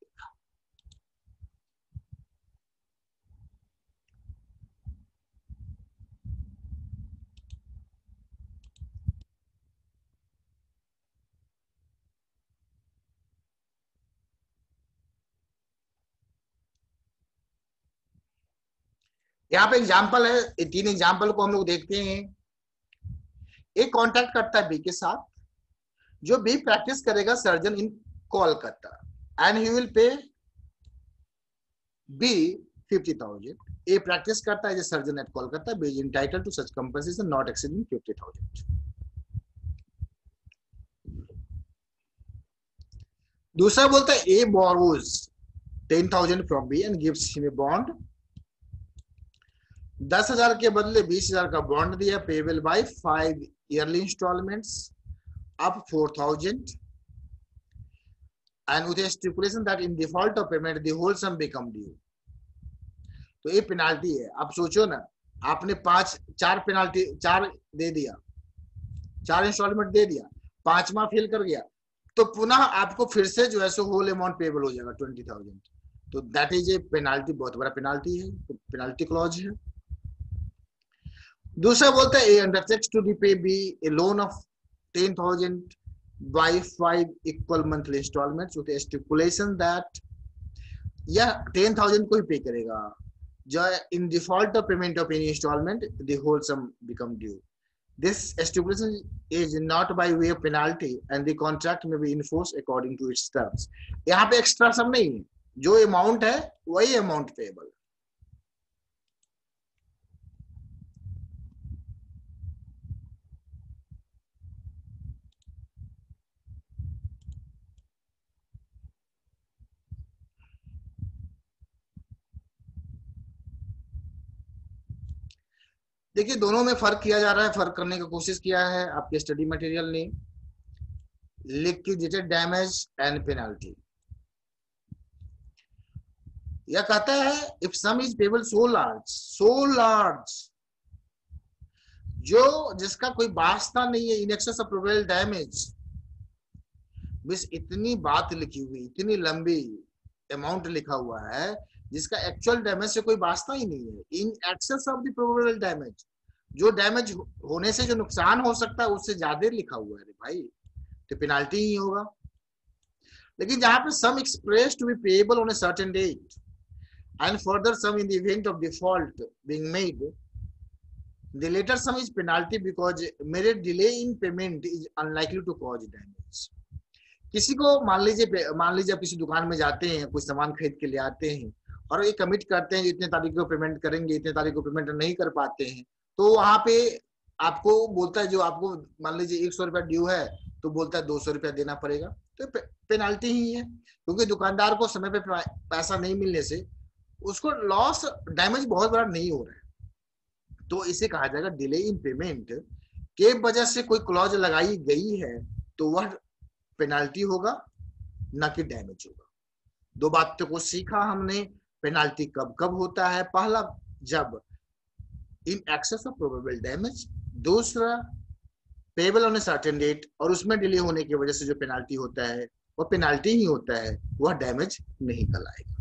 यहाँ पे एग्जाम्पल है, 3 एग्जाम्पल को हम लोग देखते हैं। एक कॉन्ट्रैक्ट करता है बी के साथ, जो बी प्रैक्टिस करेगा surgeon in Kolkata and he will pay B 50,000। A practice करता है surgeon at Kolkata, B is entitled to such compensation not exceeding 50,000। दूसरा बोलता है A borrows 10,000 from B and gives him a bond, 10,000 के बदले 20,000 का बॉन्ड दिया, payable by 5 yearly instalments up 4,000 and with a stipulation that in default of payment the whole some become due. तो ये penalty है। अब सोचो ना, आपने 4 पेनाल्टी 4 दे दिया, 4 इंस्टॉलमेंट दे दिया, 5वां फेल कर गया, तो पुनः आपको फिर से जो है सो होल अमाउंट पेबल हो जाएगा 20,000। तो दैट इज ए पेनाल्टी, बहुत बड़ा पेनाल्टी है, पेनाल्टी क्लॉज है। दूसरा बोलता है A undertakes to repay B a loan of 10,000 by 5 equal monthly installments with a stipulation that या 10,000 को ही पे करेगा, जो in default of payment of any installment the whole sum become due. This stipulation is not by way of penalty and the contract may be enforced according to its terms. यहाँ पे extra सम नहीं है, जो amount है वही amount payable. देखिए दोनों में फर्क किया जा रहा है, फर्क करने की कोशिश किया है आपके स्टडी मटेरियल ने। लिक्विडेटेड डैमेज एंड पेनाल्टी, यह कहता है if some is payable so large, जो जिसका कोई वास्ता नहीं है, इन एक्सेस ऑफ प्रोबेबल डैमेज, बस इतनी बात लिखी हुई, इतनी लंबी अमाउंट लिखा हुआ है जिसका एक्चुअल डैमेज से कोई वास्ता ही नहीं है। इन excess of the probable damage, जो डैमेज होने से जो नुकसान हो सकता है उससे ज्यादा लिखा हुआ है भाई, तो पेनाल्टी ही होगा। लेकिन जहां पे sum express to be payable on a certain date and further sum in the event of default being made, the later sum is penalty because mere delay in payment is unlikely to cause damage। किसी को मान लीजिए आप किसी दुकान में जाते हैं, कुछ सामान खरीद के ले आते हैं और ये कमिट करते हैं इतने तारीख को पेमेंट करेंगे, इतने तारीख को पेमेंट नहीं कर पाते हैं, तो वहां पे आपको बोलता है, जो आपको मान लीजिए 100 रुपया ड्यू है तो बोलता है 200 रुपया देना पड़ेगा, तो पेनाल्टी ही है। क्योंकि दुकानदार को समय पे पैसा नहीं मिलने से उसको लॉस, डैमेज बहुत बड़ा नहीं हो रहा है, तो इसे कहा जाएगा डिले इन पेमेंट। के वजह से कोई क्लॉज लगाई गई है तो वह पेनाल्टी होगा, ना कि डैमेज होगा। दो बातों को सीखा हमने। पेनाल्टी कब कब होता है? पहला, जब in excess of probable damage, दूसरा payable on a certain date, और उसमें डिले होने की वजह से जो पेनाल्टी होता है वह पेनाल्टी ही होता है, वह डैमेज नहीं कहलाएगा।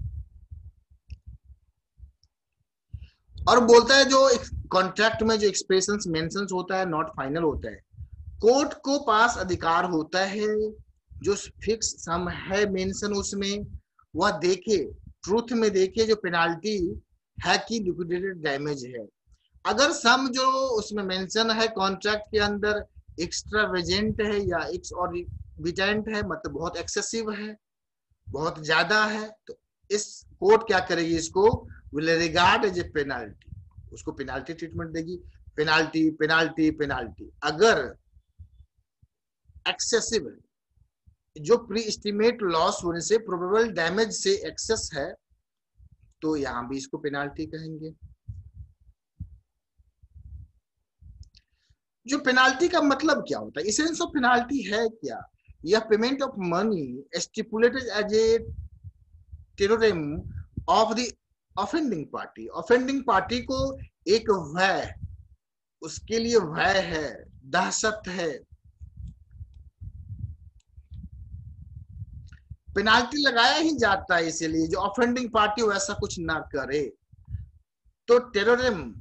और बोलता है जो कॉन्ट्रैक्ट में जो एक्सप्रेशंस मेंशंस होता है नॉट फाइनल होता है, कोर्ट को पास अधिकार होता है जो फिक्स सम है मेंशन उसमें वह देखे, ट्रूथ में देखे जो पेनाल्टी है कि लिक्विडेटेड डैमेज है। अगर सम जो उसमें मेंशन है कॉन्ट्रैक्ट के अंदर एक्स्ट्रावेजेंट है या एक्सऑर्बिटेंट है, मतलब बहुत एक्सेसिव है, बहुत ज्यादा है, तो इस कोर्ट क्या करेगी, इसको will regard as a penalty, उसको पेनाल्टी ट्रीटमेंट देगी। Penalty penalty penalty. अगर एक्सेसिव है, जो प्री एस्टिमेट लॉस होने से प्रोबेबल डैमेज से एक्सेस है, तो यहां भी इसको पेनाल्टी कहेंगे। जो पेनाल्टी का मतलब क्या होता है, एसेंस ऑफ पेनाल्टी है क्या? यह payment of money stipulated as a terrorem of the offending party. Offending party को एक भय, उसके लिए भय है, दहशत है, पेनाल्टी लगाया ही जाता है इसीलिए जो ऑफेंडिंग पार्टी वैसा कुछ ना करे। तो टेरोरिज्म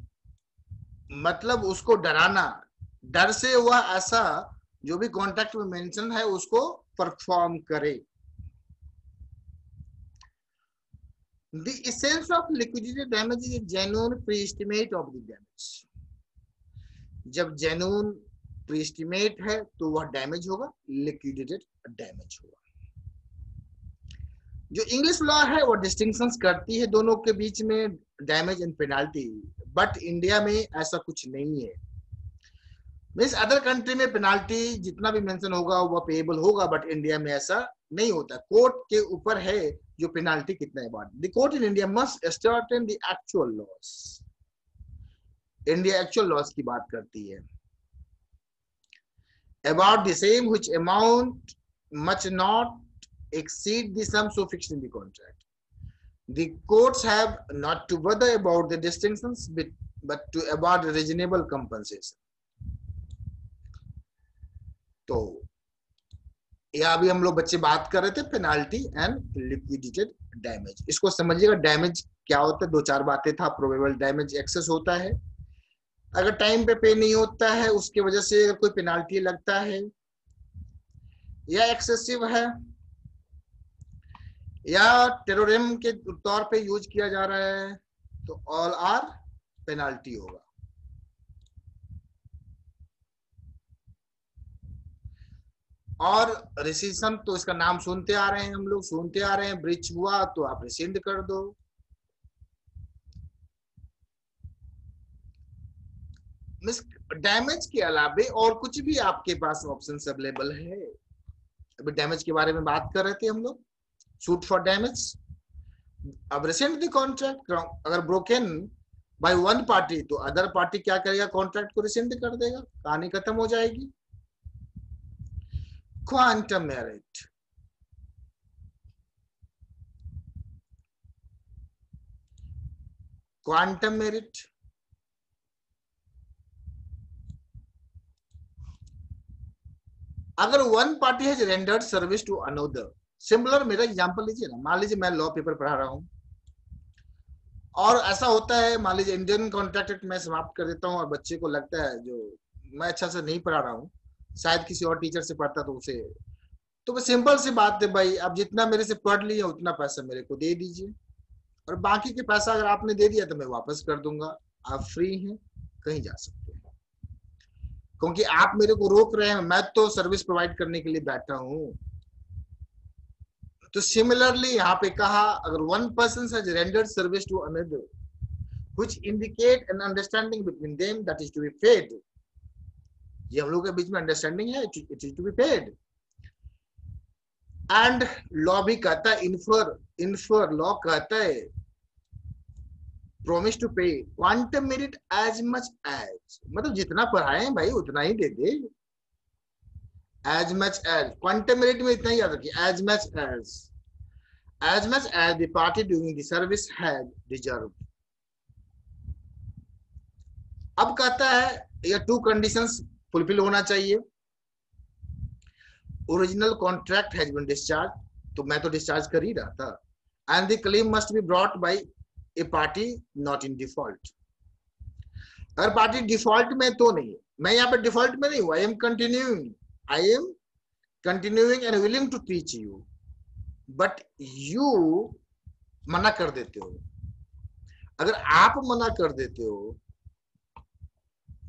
मतलब उसको डराना, डर से वह ऐसा जो भी कॉन्ट्रैक्ट में मेंशन है उसको परफॉर्म करे। The essence of liquidated damage is a genuine pre-estimate of the damage। जब genuine pre-estimate है तो वह डैमेज होगा, liquidated डैमेज होगा। जो इंग्लिश लॉ है वो डिस्टिंक्शंस करती है दोनों के बीच में, damage and penalty, but India में ऐसा कुछ नहीं है। मीन्स अदर कंट्री में पेनाल्टी जितना भी मेंशन होगा वह पेएबल होगा, बट इंडिया में ऐसा नहीं होता। कोर्ट के ऊपर है जो पेनाल्टी कितना है बात। The court in India must certain the actual loss. India actual loss की बात करती है। About the same which amount much not exceed the sum so fixed in the contract। The courts have not to bother about the distinctions but to about reasonable compensation। तो यह अभी हम लोग बच्चे बात कर रहे थे पेनाल्टी एंड लिक्विडेटेड डैमेज। इसको समझिएगा, डैमेज क्या होता है, दो चार बातें था। प्रोबेबल डैमेज एक्सेस होता है, अगर टाइम पे नहीं होता है उसकी वजह से अगर कोई पेनाल्टी लगता है, या एक्सेसिव है, या टेरोरिज्म के तौर पे यूज किया जा रहा है, तो ऑल आर पेनाल्टी होगा। और रिसीशन तो इसका नाम सुनते आ रहे हैं, हम लोग सुनते आ रहे हैं, ब्रीच हुआ तो आप रिसेंड कर दो। मिस डैमेज के अलावा और कुछ भी आपके पास ऑप्शंस अवेलेबल है। अभी डैमेज के बारे में बात कर रहे थे हम लोग, सूट फॉर डैमेज। अब रिसेंट द कॉन्ट्रैक्ट अगर ब्रोकन बाय वन पार्टी तो अदर पार्टी क्या करेगा, कॉन्ट्रैक्ट को रिसेंड कर देगा, कहानी खत्म हो जाएगी। क्वांटम मेरिट, क्वांटम मेरिट अगर one party has rendered service to another, similar मेरा एग्जांपल लीजिए ना, मान लीजिए मैं लॉ पेपर पढ़ा रहा हूं और ऐसा होता है, मान लीजिए इंडियन कॉन्ट्रैक्ट मैं समाप्त कर देता हूं और बच्चे को लगता है जो मैं अच्छा से नहीं पढ़ा रहा हूं, शायद किसी और टीचर से पढ़ता तो उसे, तो सिंपल सी बात है भाई, आप जितना मेरे से पढ़ लिए उतना पैसा मेरे को दे दीजिए और बाकी के पैसा अगर आपने दे दिया तो मैं वापस कर दूंगा, आप फ्री हैं, कहीं जा सकते हैं। क्योंकि आप मेरे को रोक रहे हैं, मैं तो सर्विस प्रोवाइड करने के लिए बैठा हूं। तो सिमिलरली यहाँ पे कहा अगर one person has rendered service to another which indicate an understanding between them that is to be paid, ये हम लोग के बीच में अंडरस्टैंडिंग है, it is to be paid. And law भी कहता है, इन्फर लॉ कहता है promise to pay quantum merit as much as, मतलब जितना पढ़ाए भाई उतना ही दे दे, as much as, quantum merit में इतना ही याद रखिए, as much as the party doing the service had deserved. अब कहता है ये टू कंडीशंस फुलफिल होना चाहिए, original contract has been discharge, तो मैं तो डिस्चार्ज कर ही रहा था, and the claim must be brought by a party not in default. अगर पार्टी डिफॉल्ट में तो नहीं है, मैं यहाँ पे डिफॉल्ट में नहीं हूँ, I am continuing and willing to teach you, but you मना कर देते हो। अगर आप मना कर देते हो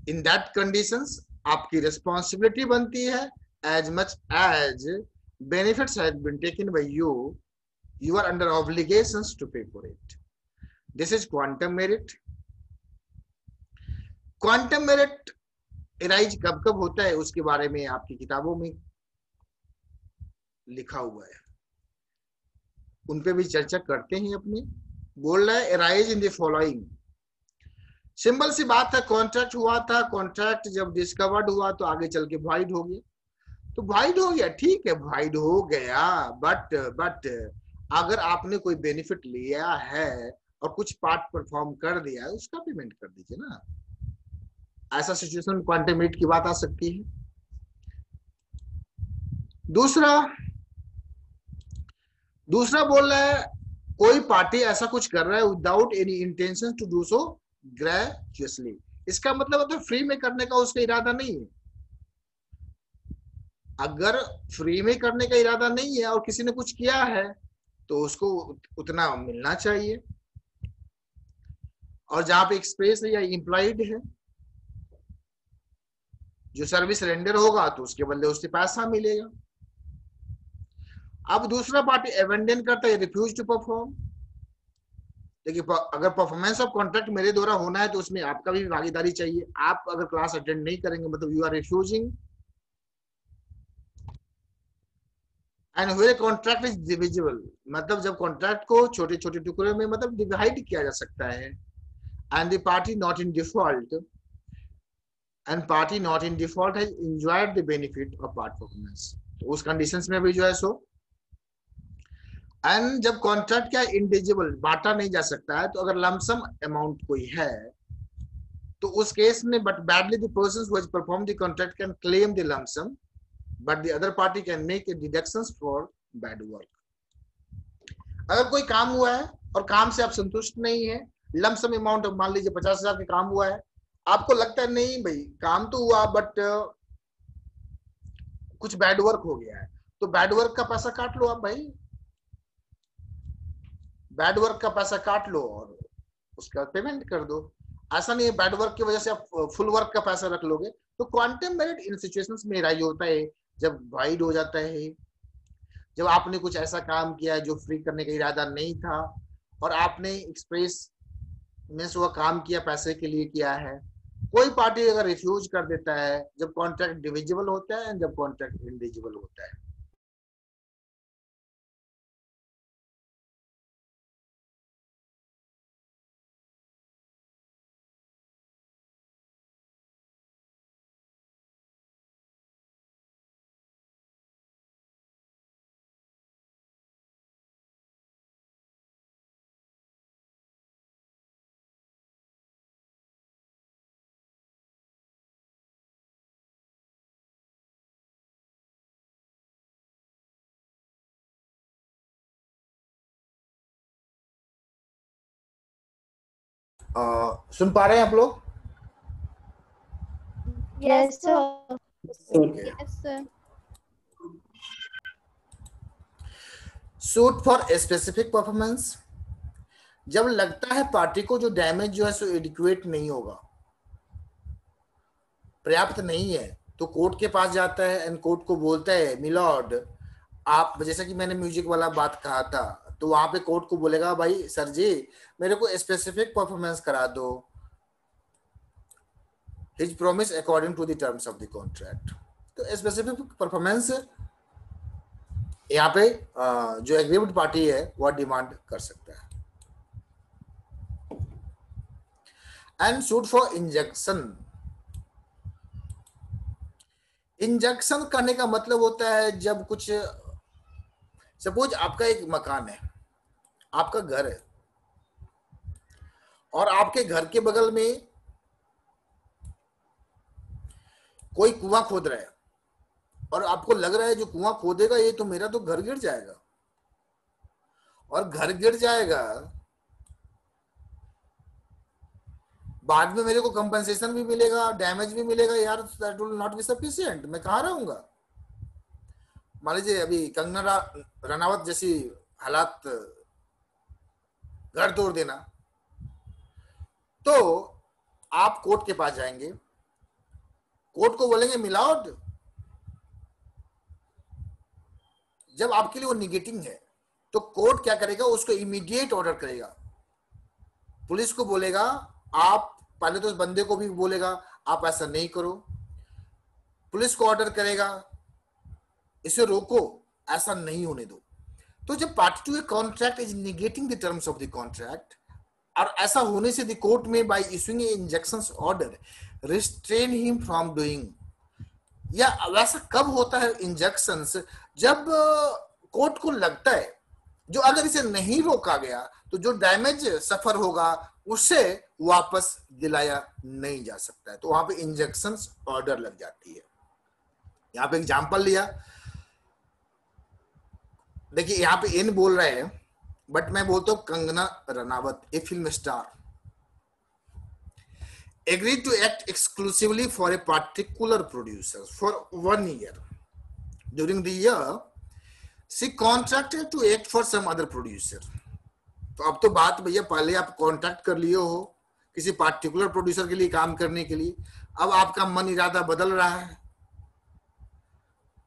इन दैट कंडीशंस, आपकी रिस्पॉन्सिबिलिटी बनती है, as much as benefits have been taken by you, you are under obligations to pay for it. This is quantum merit. Quantum merit arise कब कब होता है उसके बारे में आपकी किताबों में लिखा हुआ है, उन पे भी चर्चा करते हैं अपने। बोल रहा है arise in the following, simple सी बात है, कॉन्ट्रैक्ट हुआ था, कॉन्ट्रैक्ट जब डिस्कवर्ड हुआ तो आगे चल के वाइड हो गया, तो वाइड हो गया, ठीक है वाइड हो गया, बट अगर आपने कोई बेनिफिट लिया है और कुछ पार्ट परफॉर्म कर दिया है, उसका पेमेंट कर दीजिए ना। ऐसा सिचुएशन में क्वांटम मेरिट की बात आ सकती है। दूसरा बोल रहा है कोई पार्टी ऐसा कुछ कर रहा है without any intention to do so gratuitously, इसका मतलब है तो फ्री में करने का उसका इरादा नहीं है। अगर फ्री में करने का इरादा नहीं है और किसी ने कुछ किया है तो उसको उतना मिलना चाहिए, और जहां पे एक्सप्रेस या इंप्लाइड है, जो सर्विस रेंडर होगा तो उसके बदले उससे पैसा मिलेगा। अब दूसरा पार्टी एबेंडन करता है, रिफ्यूज टू परफॉर्म। देखिए अगर परफॉर्मेंस ऑफ कॉन्ट्रैक्ट मेरे द्वारा होना है तो उसमें आपका भी भागीदारी चाहिए, आप अगर क्लास अटेंड नहीं करेंगे मतलब you are refusing. And where contract is divisible, मतलब जब कॉन्ट्रैक्ट को छोटे छोटे टुकड़े में मतलब डिवाइड किया जा सकता है, and the party not in default has enjoyed the benefit of part performance, तो उस कंडीशंस में भी जो है सो। एंड जब कॉन्ट्रैक्ट क्या इंडिविजिबल बांटा नहीं जा सकता है, तो अगर लमसम अमाउंट कोई है तो उस केस में but badly the person who has performed the contract can claim the lump sum, but the other party can make a deductions for bad work। अगर कोई काम हुआ है और काम से आप संतुष्ट नहीं है, लमसम अमाउंट मान लीजिए 50,000 का काम हुआ है, आपको लगता है नहीं भाई काम तो हुआ बट कुछ बैड वर्क हो गया है, तो बैड वर्क का पैसा काट लो आप भाई, बैड वर्क का पैसा काट लो और उसका पेमेंट कर दो। ऐसा नहीं है बैड वर्क की वजह से आप फुल वर्क का पैसा रख लोगे। तो क्वांटम मेरिट इन सिचुएशंस में राइज होता है जब वाइड हो जाता है, जब आपने कुछ ऐसा काम किया है जो फ्री करने का इरादा नहीं था और आपने एक्सप्रेस में से वह काम किया पैसे के लिए किया है। कोई पार्टी अगर रिफ्यूज कर देता है जब कॉन्ट्रैक्ट डिविजिबल होता है, जब कॉन्ट्रैक्ट इंडिविजिबल होता है। सुन पा रहे हैं आप लोग?
Yes, sir.
Okay.
Yes, sir.
Suit for specific performance, जब लगता है पार्टी को जो डैमेज जो है सो एडिक्वेट नहीं होगा, पर्याप्त नहीं है, तो कोर्ट के पास जाता है एंड कोर्ट को बोलता है मिलॉर्ड आप, जैसा कि मैंने म्यूजिक वाला बात कहा था, तो वहां पे कोर्ट को बोलेगा भाई सर जी मेरे को स्पेसिफिक परफॉर्मेंस करा दो, his promise according to the terms of the contract. तो स्पेसिफिक परफॉर्मेंस यहाँ पे जो एग्रीमेंट पार्टी है वह डिमांड कर सकता है। And suit for injection, injection करने का मतलब होता है जब कुछ, सपोज आपका एक मकान है, आपका घर है और आपके घर के बगल में कोई कुआं खोद रहा है और आपको लग रहा है जो कुआं खोदेगा ये तो मेरा तो घर गिर जाएगा, और घर गिर जाएगा, बाद में मेरे को कंपनसेशन भी मिलेगा, डैमेज भी मिलेगा, यार that will not be sufficient, मैं कहाँ रहूंगा। मान लीजिए अभी कंगना रनावत जैसी हालात, घर तोड़ देना, तो आप कोर्ट के पास जाएंगे, कोर्ट को बोलेंगे मिलावट, जब आपके लिए वो निगेटिंग है तो कोर्ट क्या करेगा, उसको इमीडिएट ऑर्डर करेगा, पुलिस को बोलेगा, आप पहले तो उस बंदे को भी बोलेगा आप ऐसा नहीं करो, पुलिस को ऑर्डर करेगा इसे रोको, ऐसा नहीं होने दो। तो जब party to a contract is negating the terms of the contract, और ऐसा होने से द कोर्ट में by issuing a injunctions order restrain him from doing, या वैसा कब होता है इंजंक्शंस, जब कोर्ट को लगता है जो अगर इसे नहीं रोका गया तो जो डैमेज सफर होगा उसे वापस दिलाया नहीं जा सकता है, तो वहां पे इंजंक्शंस ऑर्डर लग जाती है। यहाँ पे एग्जांपल लिया, देखिए यहाँ पे इन बोल रहे हैं बट मैं बोलता हूं Kangana Ranaut a film star agreed to act exclusively for a particular producer for 1 year. During the year, she contracted to act for some other producer. तो अब तो बात भैया, पहले आप कॉन्ट्रैक्ट कर लिए हो किसी पार्टिकुलर प्रोड्यूसर के लिए काम करने के लिए, अब आपका मन इरादा बदल रहा है,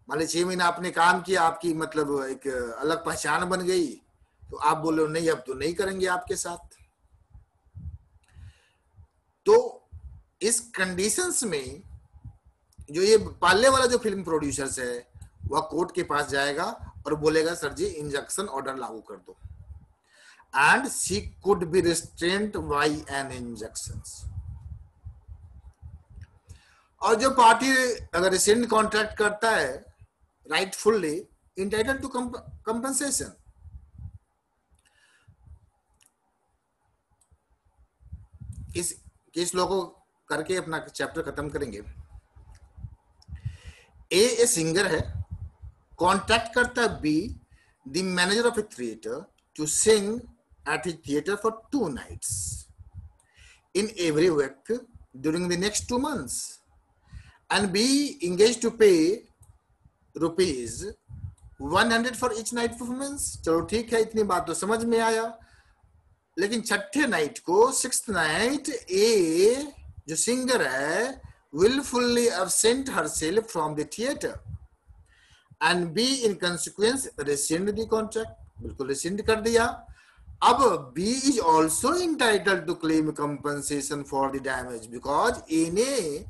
मान लीजिए 6 महीना आपने काम किया, आपकी मतलब एक अलग पहचान बन गई, तो आप बोले नहीं अब तो नहीं करेंगे आपके साथ। तो इस कंडीशंस में जो ये पाले वाला जो फिल्म प्रोड्यूसर्स है वह कोर्ट के पास जाएगा और बोलेगा सर जी इंजंक्शन ऑर्डर लागू कर दो, and she could be restrained by an injunctions. और जो पार्टी अगर रिसेंट कॉन्ट्रैक्ट करता है राइटफुली इंटाइटल्ड टू कंपनसेशन। इस लॉ को करके अपना चैप्टर खत्म करेंगे। ए सिंगर है, कॉन्ट्रैक्ट करता है be the manager of a theatre to sing at his theatre for 2 nights in every week during the next 2 months, and B engaged to pay rupees 100 for each night performance। चलो ठीक है, इतनी बात तो समझ में आया, लेकिन छठे नाइट को, 6th नाइट, ए जो सिंगर है willfully absent herself from the theater, and B in consequence rescind the contract, बिल्कुल rescind कर दिया। अब B is also entitled to claim compensation for the damage because A ने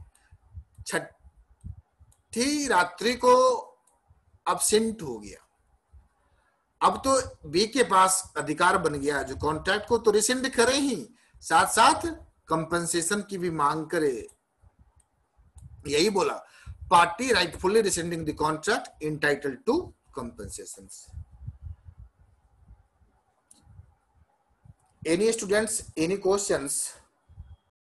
छठी रात्रि को अब्सेंट हो गया। अब तो बी के पास अधिकार बन गया जो कॉन्ट्रैक्ट को तो रिसेंड करे ही, साथ साथ कंपनसेशन की भी मांग करे। यही बोला, party rightfully rescinding the contract entitled to compensation. Any students, any questions?